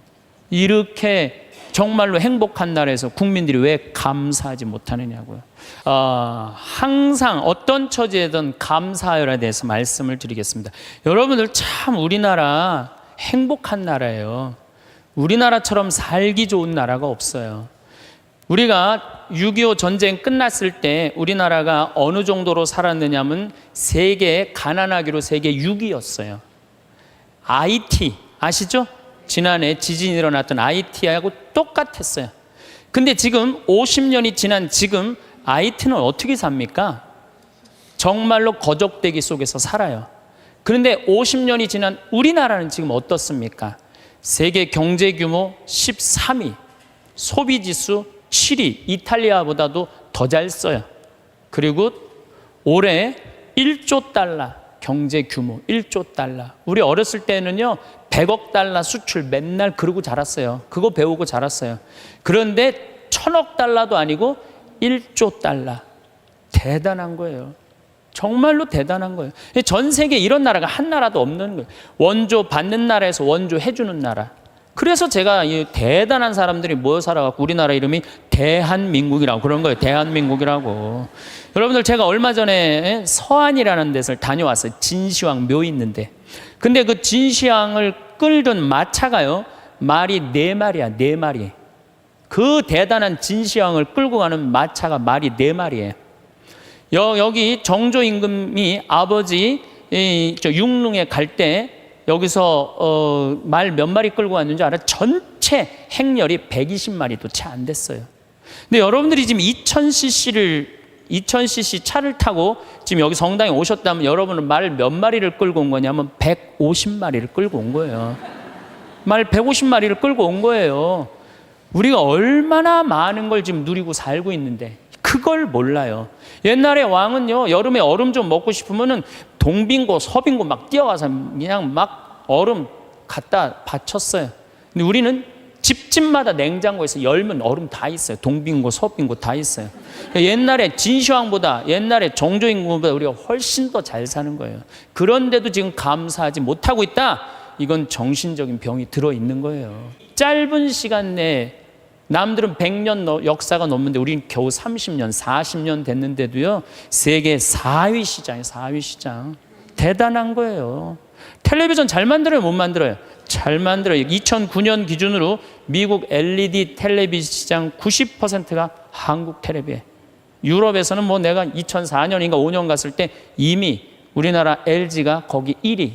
이렇게 정말로 행복한 나라에서 국민들이 왜 감사하지 못하느냐고요. 항상 어떤 처지에든 감사하여에 대해서 말씀을 드리겠습니다. 여러분들 참 우리나라 행복한 나라예요. 우리나라처럼 살기 좋은 나라가 없어요. 우리가 6.25 전쟁 끝났을 때 우리나라가 어느 정도로 살았느냐면 세계 가난하기로 세계 6위였어요. IT 아시죠? 지난해 지진이 일어났던 IT하고 똑같았어요. 근데 지금 50년이 지난 지금 IT는 어떻게 삽니까? 정말로 거적대기 속에서 살아요. 그런데 50년이 지난 우리나라는 지금 어떻습니까? 세계 경제 규모 13위, 소비지수 7위, 이탈리아보다도 더 잘 써요. 그리고 올해 1조 달러 경제 규모, 1조 달러. 우리 어렸을 때는요 100억 달러 수출 맨날 그러고 자랐어요. 그거 배우고 자랐어요. 그런데 1000억 달러도 아니고 1조 달러. 대단한 거예요. 정말로 대단한 거예요. 전 세계에 이런 나라가 한 나라도 없는 거예요. 원조 받는 나라에서 원조 해주는 나라. 그래서 제가 이 대단한 사람들이 모여 살아갖고 우리나라 이름이 대한민국이라고 그런 거예요. 대한민국이라고. 여러분들 제가 얼마 전에 서안이라는 데를 다녀왔어요. 진시황 묘 있는데. 근데 그 진시황을 끌던 마차가요. 말이 4마리야. 4마리. 그 대단한 진시황을 끌고 가는 마차가 말이 4마리예요. 여기 정조 임금이 아버지 육릉에 갈 때 여기서 말 몇 마리 끌고 왔는지 알아요? 전체 행렬이 120마리도 채 안 됐어요. 근데 여러분들이 지금 2000cc 차를 타고 지금 여기 성당에 오셨다면 여러분은 말 몇 마리를 끌고 온 거냐면 150마리를 끌고 온 거예요. 말 150마리를 끌고 온 거예요. 우리가 얼마나 많은 걸 지금 누리고 살고 있는데 그걸 몰라요. 옛날에 왕은요 여름에 얼음 좀 먹고 싶으면은 동빙고 서빙고 막 뛰어가서 그냥 막 얼음 갖다 바쳤어요. 근데 우리는 집집마다 냉장고에서 열면 얼음 다 있어요. 동빙고 서빙고 다 있어요. 옛날에 진시황보다 옛날에 정조임금보다 우리가 훨씬 더 잘 사는 거예요. 그런데도 지금 감사하지 못하고 있다. 이건 정신적인 병이 들어있는 거예요. 짧은 시간 내에 남들은 100년 역사가 넘는데 우리는 겨우 30년, 40년 됐는데도요. 세계 4위 시장이에요. 4위 시장. 대단한 거예요. 텔레비전 잘 만들어요? 못 만들어요? 잘 만들어요. 2009년 기준으로 미국 LED 텔레비전 시장 90%가 한국 텔레비예요. 유럽에서는 뭐 내가 2004년인가 5년 갔을 때 이미 우리나라 LG가 거기 1위.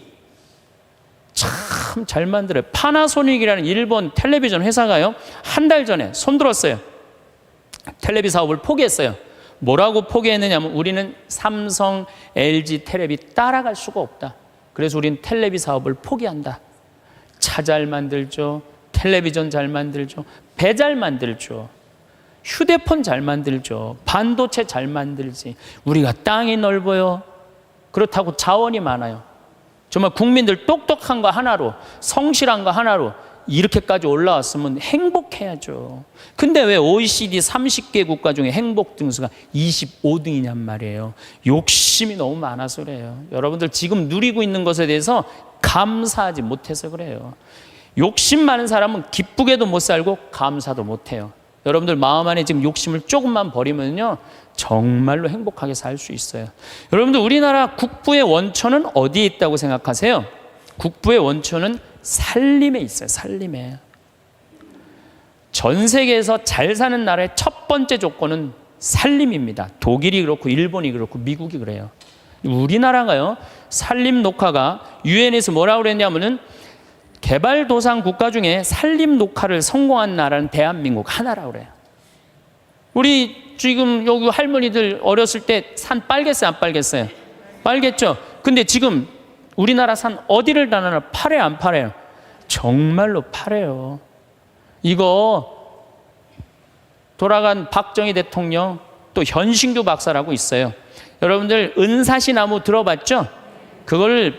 참 잘 만들어요. 파나소닉이라는 일본 텔레비전 회사가요. 한 달 전에 손들었어요. 텔레비 사업을 포기했어요. 뭐라고 포기했느냐면 우리는 삼성, LG 텔레비 따라갈 수가 없다. 그래서 우리는 텔레비 사업을 포기한다. 차 잘 만들죠. 텔레비전 잘 만들죠. 배 잘 만들죠. 휴대폰 잘 만들죠. 반도체 잘 만들지. 우리가 땅이 넓어요. 그렇다고 자원이 많아요. 정말 국민들 똑똑한 거 하나로, 성실한 거 하나로 이렇게까지 올라왔으면 행복해야죠. 근데 왜 OECD 30개 국가 중에 행복 등수가 25등이냔 말이에요. 욕심이 너무 많아서 그래요. 여러분들 지금 누리고 있는 것에 대해서 감사하지 못해서 그래요. 욕심 많은 사람은 기쁘게도 못 살고 감사도 못 해요. 여러분들 마음 안에 지금 욕심을 조금만 버리면요 정말로 행복하게 살 수 있어요. 여러분들 우리나라 국부의 원천은 어디에 있다고 생각하세요? 국부의 원천은 살림에 있어요. 살림에. 전 세계에서 잘 사는 나라의 첫 번째 조건은 살림입니다. 독일이 그렇고 일본이 그렇고 미국이 그래요. 우리나라가요 살림 녹화가 유엔에서 뭐라고 그랬냐면은 개발도상 국가 중에 살림 녹화를 성공한 나라는 대한민국 하나라고 그래요. 우리 지금 여기 할머니들 어렸을 때 산 빨겠어요? 안 빨겠어요? 빨겠죠? 근데 지금 우리나라 산 어디를 다나나 파래요? 안 파래요? 정말로 파래요. 이거 돌아간 박정희 대통령 또 현신규 박사라고 있어요. 여러분들 은사시나무 들어봤죠? 그걸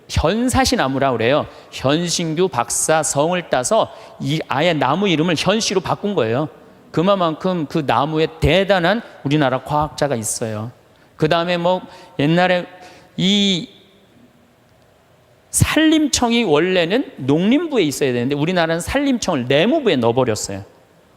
현사시나무라고 그래요. 현신규 박사 성을 따서 이 아예 나무 이름을 현씨로 바꾼 거예요. 그만큼 그 나무에 대단한 우리나라 과학자가 있어요. 그 다음에 뭐 옛날에 이 산림청이 원래는 농림부에 있어야 되는데 우리나라는 산림청을 내무부에 넣어버렸어요.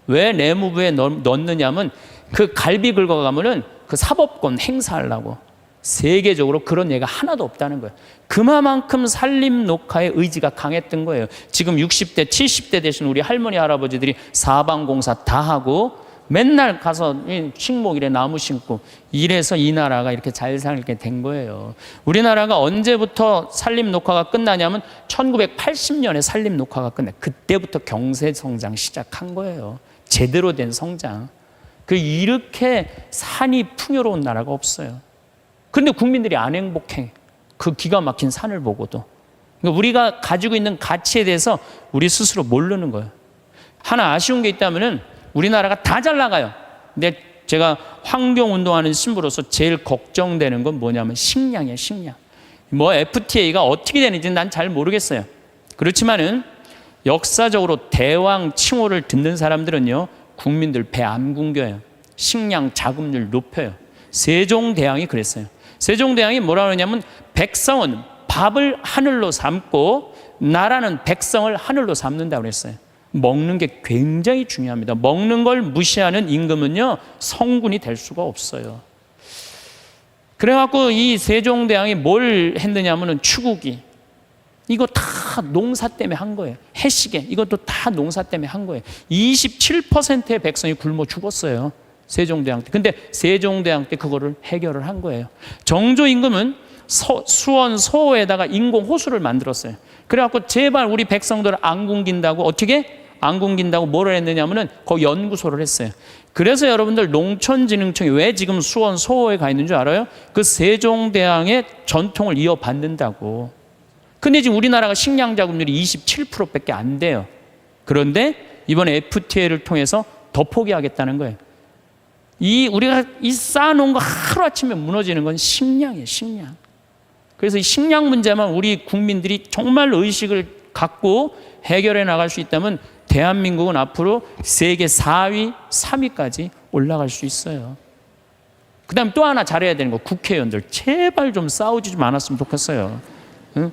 왜 내무부에 넣느냐면 그 갈비 긁어가면은 그 사법권 행사하려고. 세계적으로 그런 예가 하나도 없다는 거예요. 그만큼 산림 녹화의 의지가 강했던 거예요. 지금 60대, 70대 되신 우리 할머니, 할아버지들이 사방공사 다 하고 맨날 가서 식목일에 나무 심고 이래서 이 나라가 이렇게 잘 살게 된 거예요. 우리나라가 언제부터 산림 녹화가 끝나냐면 1980년에 산림 녹화가 끝나요. 그때부터 경제 성장 시작한 거예요. 제대로 된 성장. 이렇게 산이 풍요로운 나라가 없어요. 그런데 국민들이 안 행복해. 그 기가 막힌 산을 보고도. 그러니까 우리가 가지고 있는 가치에 대해서 우리 스스로 모르는 거예요. 하나 아쉬운 게 있다면은 우리나라가 다 잘 나가요. 근데 제가 환경운동하는 신부로서 제일 걱정되는 건 뭐냐면 식량이에요, 식량. FTA가 어떻게 되는지 난 잘 모르겠어요. 그렇지만은 역사적으로 대왕 칭호를 듣는 사람들은요, 국민들 배 안 굶겨요. 식량 자급률 높여요. 세종대왕이 그랬어요. 세종대왕이 뭐라 그러냐면 백성은 밥을 하늘로 삼고 나라는 백성을 하늘로 삼는다고 그랬어요. 먹는 게 굉장히 중요합니다. 먹는 걸 무시하는 임금은요, 성군이 될 수가 없어요. 그래갖고 이 세종대왕이 뭘 했느냐면은 추구기. 이거 다 농사 때문에 한 거예요. 해시계. 이것도 다 농사 때문에 한 거예요. 27%의 백성이 굶어 죽었어요. 세종대왕 때. 근데 세종대왕 때 그거를 해결을 한 거예요. 정조 임금은 수원 서호에다가 인공 호수를 만들었어요. 그래갖고 제발 우리 백성들 안 굶긴다고 어떻게? 안 굶긴다고 뭐를 했느냐면은 거기 연구소를 했어요. 그래서 여러분들 농촌진흥청이 왜 지금 수원 서호에 가 있는 줄 알아요? 그 세종대왕의 전통을 이어받는다고. 근데 지금 우리나라가 식량 자급률이 27%밖에 안 돼요. 그런데 이번에 FTA를 통해서 더 포기하겠다는 거예요. 우리가 쌓아놓은 거 하루아침에 무너지는 건 식량이에요, 식량. 그래서 이 식량 문제만 우리 국민들이 정말 의식을 갖고 해결해 나갈 수 있다면 대한민국은 앞으로 세계 4위, 3위까지 올라갈 수 있어요. 그 다음 또 하나 잘해야 되는 거, 국회의원들 제발 좀 싸우지 좀 않았으면 좋겠어요. 응?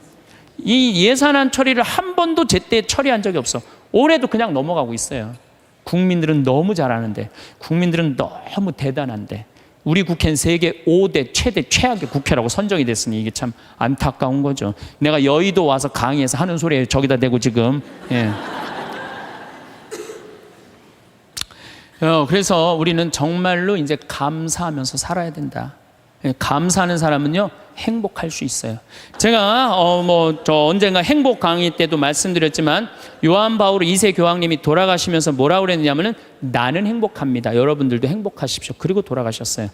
이 예산안 처리를 한 번도 제때 처리한 적이 없어. 올해도 그냥 넘어가고 있어요. 국민들은 너무 잘하는데, 국민들은 너무 대단한데, 우리 국회는 세계 5대 최대 최악의 국회라고 선정이 됐으니 이게 참 안타까운 거죠. 내가 여의도 와서 강의해서 하는 소리에 저기다 대고 지금. 예. 그래서 우리는 정말로 이제 감사하면서 살아야 된다. 감사하는 사람은요, 행복할 수 있어요. 제가 언젠가 행복 강의 때도 말씀드렸지만 요한 바오로 2세 교황님이 돌아가시면서 뭐라고 그랬냐면은 나는 행복합니다. 여러분들도 행복하십시오. 그리고 돌아가셨어요.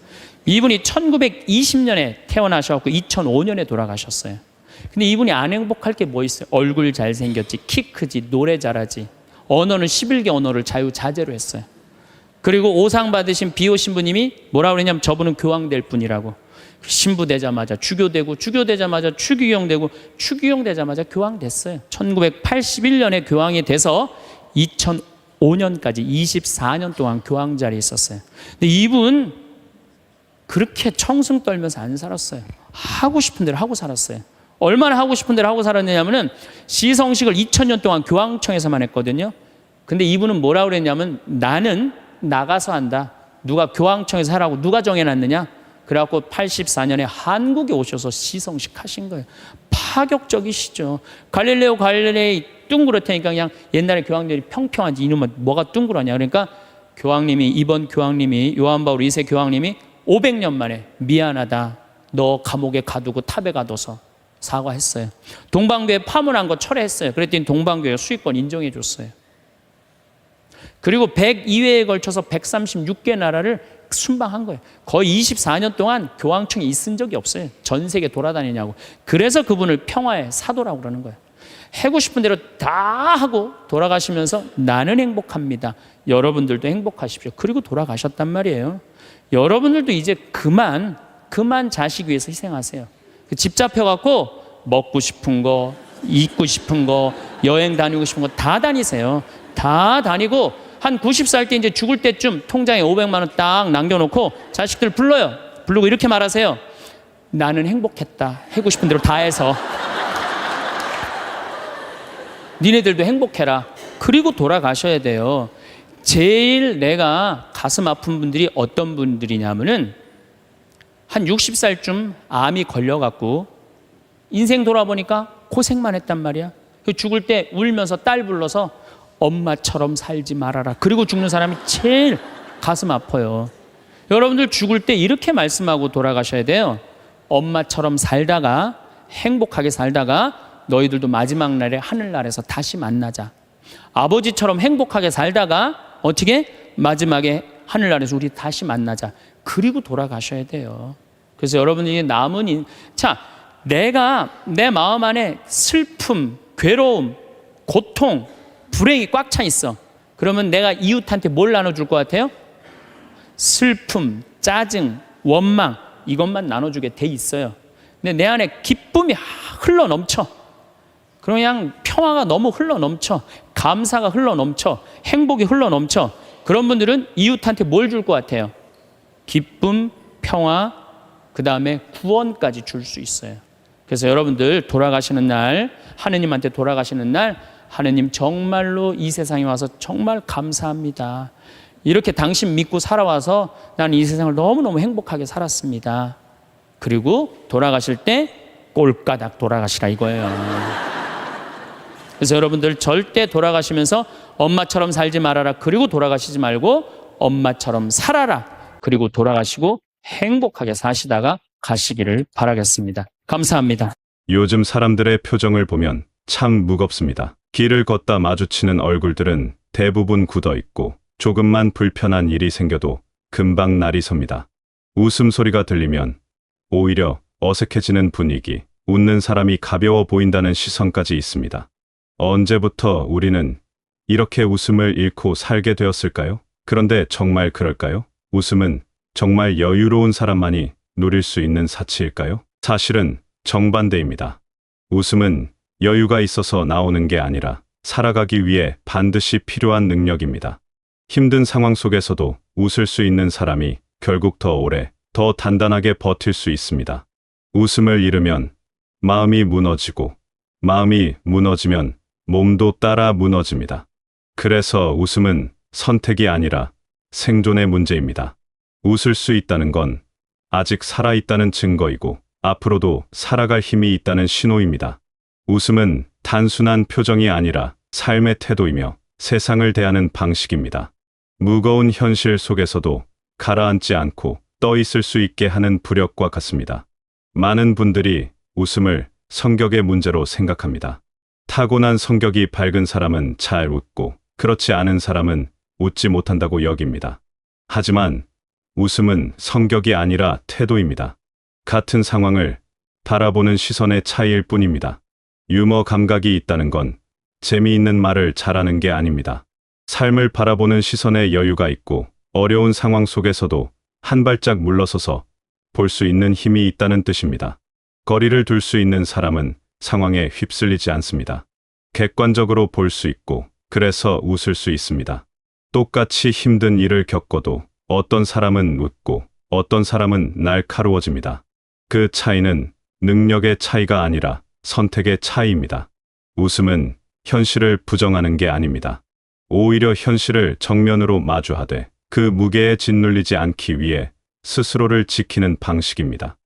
이분이 1920년에 태어나셔서 2005년에 돌아가셨어요. 근데 이분이 안 행복할 게 뭐 있어요? 얼굴 잘생겼지, 키 크지, 노래 잘하지, 언어는 11개 언어를 자유자재로 했어요. 그리고 오상 받으신 비오 신부님이 뭐라고 그러냐면 저분은 교황될 분이라고. 신부 되자마자 주교되고, 주교되자마자 추기경되고, 추기경되자마자 교황 됐어요. 1981년에 교황이 돼서 2005년까지 24년 동안 교황 자리에 있었어요. 근데 이분 그렇게 청승 떨면서 안 살았어요. 하고 싶은 대로 하고 살았어요. 얼마나 하고 싶은 대로 하고 살았냐면은 시성식을 2000년 동안 교황청에서만 했거든요. 근데 이분은 뭐라고 그랬냐면 나는 나가서 한다. 누가 교황청에서 하라고 누가 정해놨느냐? 그래갖고 84년에 한국에 오셔서 시성식 하신 거예요. 파격적이시죠. 갈릴레오 갈릴레이 둥그렇다니까 그냥 옛날에 교황들이 평평하지 이놈은 뭐가 둥그러냐. 그러니까 이번 교황님이 요한 바울 2세 교황님이 500년 만에 미안하다. 너 감옥에 가두고 탑에 가둬서 사과했어요. 동방교회 파문한 거 철회했어요. 그랬더니 동방교회 수익권 인정해 줬어요. 그리고 102회에 걸쳐서 136개 나라를 순방한 거예요. 거의 24년 동안 교황청에 있은 적이 없어요. 전 세계 돌아다니냐고. 그래서 그분을 평화의 사도라고 그러는 거예요. 하고 싶은 대로 다 하고 돌아가시면서 나는 행복합니다. 여러분들도 행복하십시오. 그리고 돌아가셨단 말이에요. 여러분들도 이제 그만 자식 위해서 희생하세요. 집 잡혀갖고 먹고 싶은 거, 입고 싶은 거, 여행 다니고 싶은 거 다 다니세요. 다 다니고 한 90살 때 이제 죽을 때쯤 통장에 500만 원 딱 남겨놓고 자식들 부르고 이렇게 말하세요. 나는 행복했다. 하고 싶은 대로 다 해서. 니네들도 행복해라. 그리고 돌아가셔야 돼요. 제일 내가 가슴 아픈 분들이 어떤 분들이냐면은 한 60살쯤 암이 걸려갖고 인생 돌아보니까 고생만 했단 말이야. 죽을 때 울면서 딸 불러서 엄마처럼 살지 말아라. 그리고 죽는 사람이 제일 가슴 아파요. 여러분들 죽을 때 이렇게 말씀하고 돌아가셔야 돼요. 엄마처럼 살다가 행복하게 살다가 너희들도 마지막 날에 하늘나라에서 다시 만나자. 아버지처럼 행복하게 살다가 어떻게? 마지막에 하늘나라에서 우리 다시 만나자. 그리고 돌아가셔야 돼요. 그래서 여러분이 내가 내 마음 안에 슬픔, 괴로움, 고통, 불행이 꽉 차 있어. 그러면 내가 이웃한테 뭘 나눠줄 것 같아요? 슬픔, 짜증, 원망, 이것만 나눠주게 돼 있어요. 근데 내 안에 기쁨이 흘러 넘쳐. 그냥 평화가 너무 흘러 넘쳐. 감사가 흘러 넘쳐. 행복이 흘러 넘쳐. 그런 분들은 이웃한테 뭘 줄 것 같아요? 기쁨, 평화, 그 다음에 구원까지 줄 수 있어요. 그래서 여러분들 돌아가시는 날, 하느님한테 돌아가시는 날, 하느님 정말로 이 세상에 와서 정말 감사합니다. 이렇게 당신 믿고 살아와서 나는 이 세상을 너무너무 행복하게 살았습니다. 그리고 돌아가실 때 꼴까닥 돌아가시라 이거예요. 그래서 여러분들 절대 돌아가시면서 엄마처럼 살지 말아라. 그리고 돌아가시지 말고 엄마처럼 살아라. 그리고 돌아가시고 행복하게 사시다가 가시기를 바라겠습니다. 감사합니다. 요즘 사람들의 표정을 보면 참 무겁습니다. 길을 걷다 마주치는 얼굴들은 대부분 굳어 있고 조금만 불편한 일이 생겨도 금방 날이 섭니다. 웃음소리가 들리면 오히려 어색해지는 분위기, 웃는 사람이 가벼워 보인다는 시선까지 있습니다. 언제부터 우리는 이렇게 웃음을 잃고 살게 되었을까요? 그런데 정말 그럴까요? 웃음은 정말 여유로운 사람만이 누릴 수 있는 사치일까요? 사실은 정반대입니다. 웃음은 여유가 있어서 나오는 게 아니라 살아가기 위해 반드시 필요한 능력입니다. 힘든 상황 속에서도 웃을 수 있는 사람이 결국 더 오래, 더 단단하게 버틸 수 있습니다. 웃음을 잃으면 마음이 무너지고, 마음이 무너지면 몸도 따라 무너집니다. 그래서 웃음은 선택이 아니라 생존의 문제입니다. 웃을 수 있다는 건 아직 살아있다는 증거이고 앞으로도 살아갈 힘이 있다는 신호입니다. 웃음은 단순한 표정이 아니라 삶의 태도이며 세상을 대하는 방식입니다. 무거운 현실 속에서도 가라앉지 않고 떠 있을 수 있게 하는 부력과 같습니다. 많은 분들이 웃음을 성격의 문제로 생각합니다. 타고난 성격이 밝은 사람은 잘 웃고 그렇지 않은 사람은 웃지 못한다고 여깁니다. 하지만 웃음은 성격이 아니라 태도입니다. 같은 상황을 바라보는 시선의 차이일 뿐입니다. 유머 감각이 있다는 건 재미있는 말을 잘하는 게 아닙니다. 삶을 바라보는 시선에 여유가 있고 어려운 상황 속에서도 한 발짝 물러서서 볼 수 있는 힘이 있다는 뜻입니다. 거리를 둘 수 있는 사람은 상황에 휩쓸리지 않습니다. 객관적으로 볼 수 있고 그래서 웃을 수 있습니다. 똑같이 힘든 일을 겪어도 어떤 사람은 웃고 어떤 사람은 날카로워집니다. 그 차이는 능력의 차이가 아니라 선택의 차이입니다. 웃음은 현실을 부정하는 게 아닙니다. 오히려 현실을 정면으로 마주하되 그 무게에 짓눌리지 않기 위해 스스로를 지키는 방식입니다.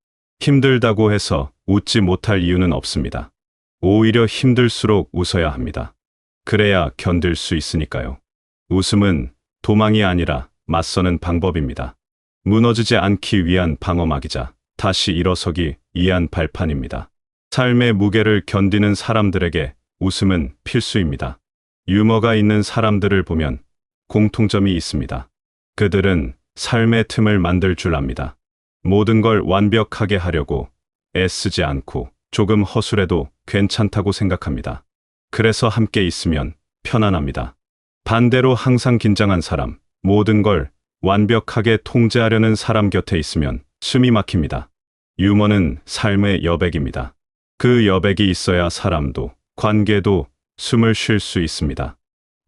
힘들다고 해서 웃지 못할 이유는 없습니다. 오히려 힘들수록 웃어야 합니다. 그래야 견딜 수 있으니까요. 웃음은 도망이 아니라 맞서는 방법입니다. 무너지지 않기 위한 방어막이자 다시 일어서기 위한 발판입니다. 삶의 무게를 견디는 사람들에게 웃음은 필수입니다. 유머가 있는 사람들을 보면 공통점이 있습니다. 그들은 삶의 틈을 만들 줄 압니다. 모든 걸 완벽하게 하려고 애쓰지 않고 조금 허술해도 괜찮다고 생각합니다. 그래서 함께 있으면 편안합니다. 반대로 항상 긴장한 사람, 모든 걸 완벽하게 통제하려는 사람 곁에 있으면 숨이 막힙니다. 유머는 삶의 여백입니다. 그 여백이 있어야 사람도, 관계도 숨을 쉴 수 있습니다.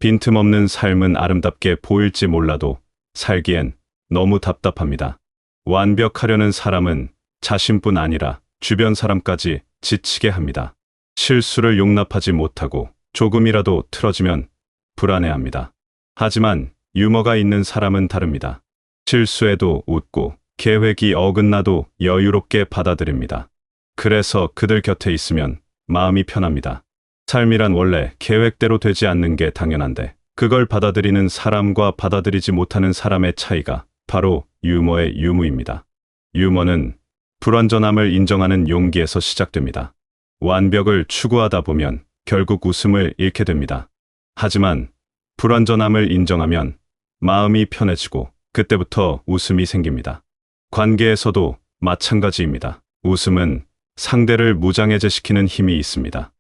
빈틈없는 삶은 아름답게 보일지 몰라도 살기엔 너무 답답합니다. 완벽하려는 사람은 자신뿐 아니라 주변 사람까지 지치게 합니다. 실수를 용납하지 못하고 조금이라도 틀어지면 불안해합니다. 하지만 유머가 있는 사람은 다릅니다. 실수에도 웃고 계획이 어긋나도 여유롭게 받아들입니다. 그래서 그들 곁에 있으면 마음이 편합니다. 삶이란 원래 계획대로 되지 않는 게 당연한데 그걸 받아들이는 사람과 받아들이지 못하는 사람의 차이가 바로 유머의 유무입니다. 유머는 불완전함을 인정하는 용기에서 시작됩니다. 완벽을 추구하다 보면 결국 웃음을 잃게 됩니다. 하지만 불완전함을 인정하면 마음이 편해지고 그때부터 웃음이 생깁니다. 관계에서도 마찬가지입니다. 웃음은 상대를 무장해제시키는 힘이 있습니다.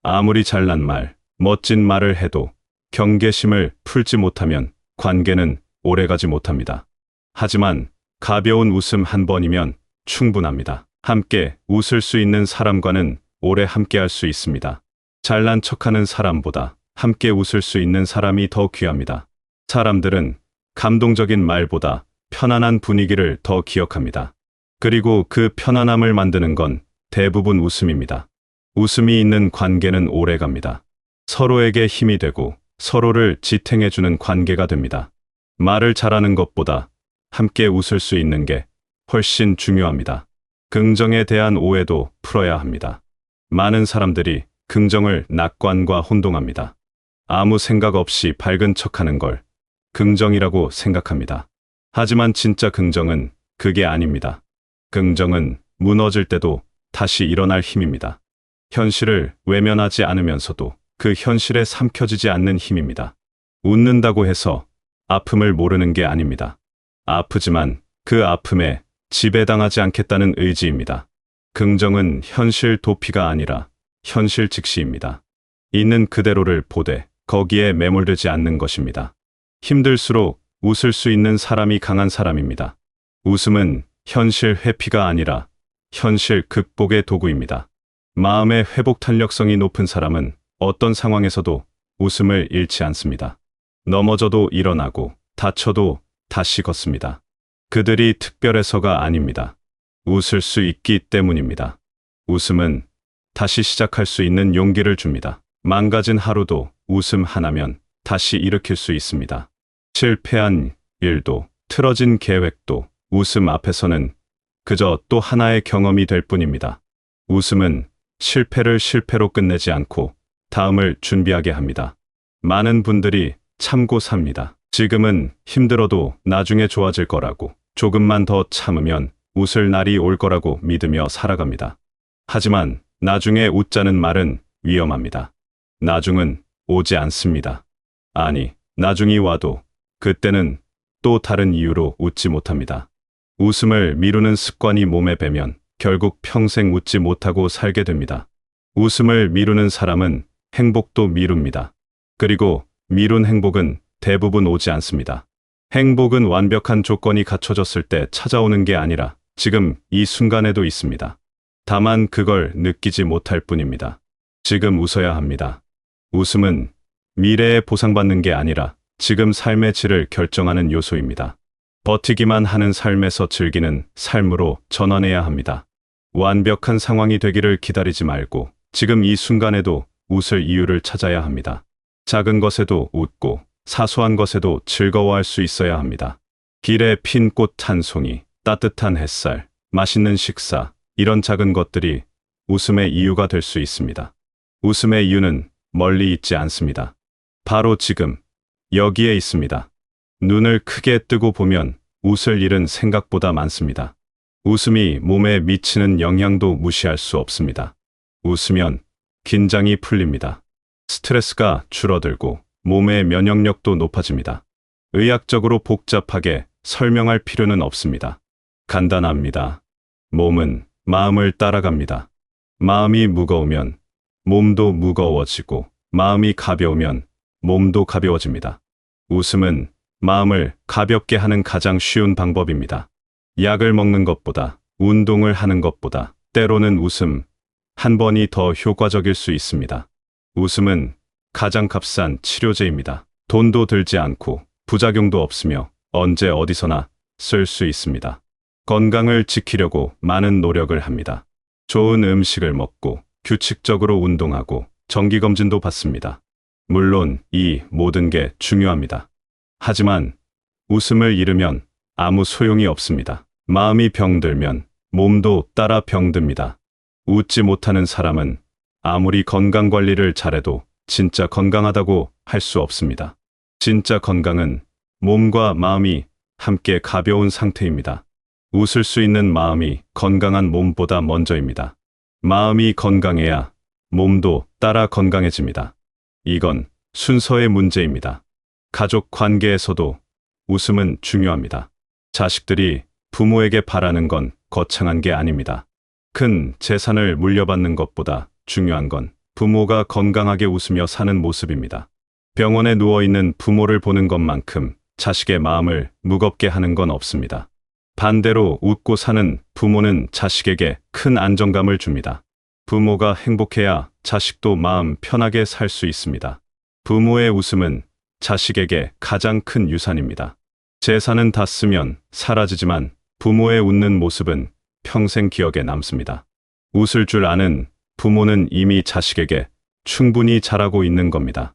아무리 잘난 말, 멋진 말을 해도 경계심을 풀지 못하면 관계는 오래가지 못합니다. 하지만 가벼운 웃음 한 번이면 충분합니다. 함께 웃을 수 있는 사람과는 오래 함께할 수 있습니다. 잘난 척하는 사람보다 함께 웃을 수 있는 사람이 더 귀합니다. 사람들은 감동적인 말보다 편안한 분위기를 더 기억합니다. 그리고 그 편안함을 만드는 건 대부분 웃음입니다. 웃음이 있는 관계는 오래갑니다. 서로에게 힘이 되고 서로를 지탱해주는 관계가 됩니다. 말을 잘하는 것보다 함께 웃을 수 있는 게 훨씬 중요합니다. 긍정에 대한 오해도 풀어야 합니다. 많은 사람들이 긍정을 낙관과 혼동합니다. 아무 생각 없이 밝은 척하는 걸 긍정이라고 생각합니다. 하지만 진짜 긍정은 그게 아닙니다. 긍정은 무너질 때도 다시 일어날 힘입니다. 현실을 외면하지 않으면서도 그 현실에 삼켜지지 않는 힘입니다. 웃는다고 해서 아픔을 모르는 게 아닙니다. 아프지만 그 아픔에 지배당하지 않겠다는 의지입니다. 긍정은 현실 도피가 아니라 현실 직시입니다. 있는 그대로를 보되 거기에 매몰되지 않는 것입니다. 힘들수록 웃을 수 있는 사람이 강한 사람입니다. 웃음은 현실 회피가 아니라 현실 극복의 도구입니다. 마음의 회복 탄력성이 높은 사람은 어떤 상황에서도 웃음을 잃지 않습니다. 넘어져도 일어나고 다쳐도 다시 걷습니다. 그들이 특별해서가 아닙니다. 웃을 수 있기 때문입니다. 웃음은 다시 시작할 수 있는 용기를 줍니다. 망가진 하루도 웃음 하나면 다시 일으킬 수 있습니다. 실패한 일도 틀어진 계획도 웃음 앞에서는 그저 또 하나의 경험이 될 뿐입니다. 웃음은 실패를 실패로 끝내지 않고 다음을 준비하게 합니다. 많은 분들이 참고 삽니다. 지금은 힘들어도 나중에 좋아질 거라고, 조금만 더 참으면 웃을 날이 올 거라고 믿으며 살아갑니다. 하지만 나중에 웃자는 말은 위험합니다. 나중은 오지 않습니다. 아니, 나중이 와도 그때는 또 다른 이유로 웃지 못합니다. 웃음을 미루는 습관이 몸에 배면 결국 평생 웃지 못하고 살게 됩니다. 웃음을 미루는 사람은 행복도 미룹니다. 그리고 미룬 행복은 대부분 오지 않습니다. 행복은 완벽한 조건이 갖춰졌을 때 찾아오는 게 아니라 지금 이 순간에도 있습니다. 다만 그걸 느끼지 못할 뿐입니다. 지금 웃어야 합니다. 웃음은 미래에 보상받는 게 아니라 지금 삶의 질을 결정하는 요소입니다. 버티기만 하는 삶에서 즐기는 삶으로 전환해야 합니다. 완벽한 상황이 되기를 기다리지 말고 지금 이 순간에도 웃을 이유를 찾아야 합니다. 작은 것에도 웃고 사소한 것에도 즐거워할 수 있어야 합니다. 길에 핀 꽃 한 송이, 따뜻한 햇살, 맛있는 식사, 이런 작은 것들이 웃음의 이유가 될 수 있습니다. 웃음의 이유는 멀리 있지 않습니다. 바로 지금, 여기에 있습니다. 눈을 크게 뜨고 보면 웃을 일은 생각보다 많습니다. 웃음이 몸에 미치는 영향도 무시할 수 없습니다. 웃으면 긴장이 풀립니다. 스트레스가 줄어들고 몸의 면역력도 높아집니다. 의학적으로 복잡하게 설명할 필요는 없습니다. 간단합니다. 몸은 마음을 따라갑니다. 마음이 무거우면 몸도 무거워지고 마음이 가벼우면 몸도 가벼워집니다. 웃음은 마음을 가볍게 하는 가장 쉬운 방법입니다. 약을 먹는 것보다, 운동을 하는 것보다 때로는 웃음 한 번이 더 효과적일 수 있습니다. 웃음은 가장 값싼 치료제입니다. 돈도 들지 않고 부작용도 없으며 언제 어디서나 쓸 수 있습니다. 건강을 지키려고 많은 노력을 합니다. 좋은 음식을 먹고 규칙적으로 운동하고 정기검진도 받습니다. 물론 이 모든 게 중요합니다. 하지만 웃음을 잃으면 아무 소용이 없습니다. 마음이 병들면 몸도 따라 병듭니다. 웃지 못하는 사람은 아무리 건강 관리를 잘해도 진짜 건강하다고 할 수 없습니다. 진짜 건강은 몸과 마음이 함께 가벼운 상태입니다. 웃을 수 있는 마음이 건강한 몸보다 먼저입니다. 마음이 건강해야 몸도 따라 건강해집니다. 이건 순서의 문제입니다. 가족 관계에서도 웃음은 중요합니다. 자식들이 부모에게 바라는 건 거창한 게 아닙니다. 큰 재산을 물려받는 것보다 중요한 건 부모가 건강하게 웃으며 사는 모습입니다. 병원에 누워있는 부모를 보는 것만큼 자식의 마음을 무겁게 하는 건 없습니다. 반대로 웃고 사는 부모는 자식에게 큰 안정감을 줍니다. 부모가 행복해야 자식도 마음 편하게 살 수 있습니다. 부모의 웃음은 자식에게 가장 큰 유산입니다. 재산은 다 쓰면 사라지지만 부모의 웃는 모습은 평생 기억에 남습니다. 웃을 줄 아는 부모는 이미 자식에게 충분히 잘하고 있는 겁니다.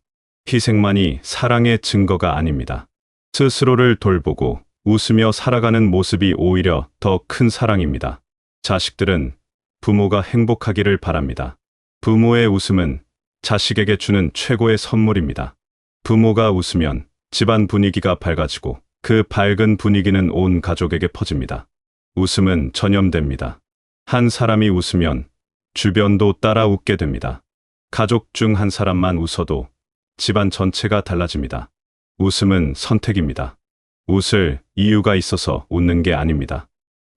희생만이 사랑의 증거가 아닙니다. 스스로를 돌보고 웃으며 살아가는 모습이 오히려 더 큰 사랑입니다. 자식들은 부모가 행복하기를 바랍니다. 부모의 웃음은 자식에게 주는 최고의 선물입니다. 부모가 웃으면 집안 분위기가 밝아지고 그 밝은 분위기는 온 가족에게 퍼집니다. 웃음은 전염됩니다. 한 사람이 웃으면 주변도 따라 웃게 됩니다. 가족 중 한 사람만 웃어도 집안 전체가 달라집니다. 웃음은 선택입니다. 웃을 이유가 있어서 웃는 게 아닙니다.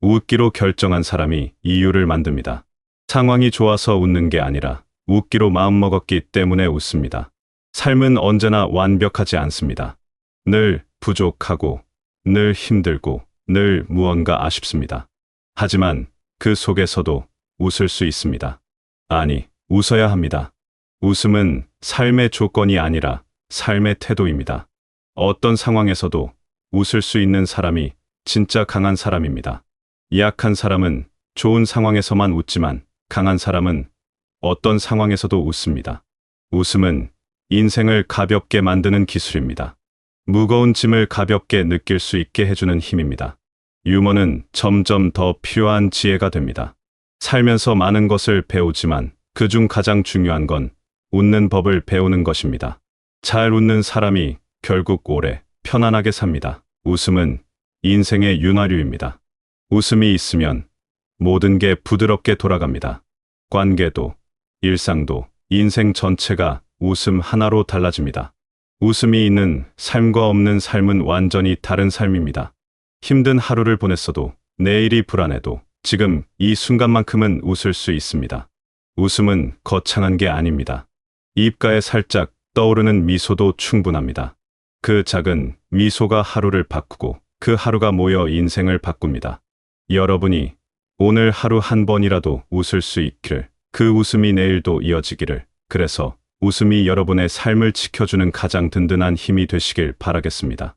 웃기로 결정한 사람이 이유를 만듭니다. 상황이 좋아서 웃는 게 아니라 웃기로 마음먹었기 때문에 웃습니다. 삶은 언제나 완벽하지 않습니다. 늘 부족하고, 늘 힘들고, 늘 무언가 아쉽습니다. 하지만 그 속에서도 웃을 수 있습니다. 아니, 웃어야 합니다. 웃음은 삶의 조건이 아니라 삶의 태도입니다. 어떤 상황에서도 웃을 수 있는 사람이 진짜 강한 사람입니다. 약한 사람은 좋은 상황에서만 웃지만 강한 사람은 어떤 상황에서도 웃습니다. 웃음은 인생을 가볍게 만드는 기술입니다. 무거운 짐을 가볍게 느낄 수 있게 해주는 힘입니다. 유머는 점점 더 필요한 지혜가 됩니다. 살면서 많은 것을 배우지만 그중 가장 중요한 건 웃는 법을 배우는 것입니다. 잘 웃는 사람이 결국 오래 편안하게 삽니다. 웃음은 인생의 윤활유입니다. 웃음이 있으면 모든 게 부드럽게 돌아갑니다. 관계도, 일상도, 인생 전체가 웃음 하나로 달라집니다. 웃음이 있는 삶과 없는 삶은 완전히 다른 삶입니다. 힘든 하루를 보냈어도, 내일이 불안해도 지금 이 순간만큼은 웃을 수 있습니다. 웃음은 거창한 게 아닙니다. 입가에 살짝 떠오르는 미소도 충분합니다. 그 작은 미소가 하루를 바꾸고 그 하루가 모여 인생을 바꿉니다. 여러분이 오늘 하루 한 번이라도 웃을 수 있기를, 그 웃음이 내일도 이어지기를, 그래서 웃음이 여러분의 삶을 지켜주는 가장 든든한 힘이 되시길 바라겠습니다.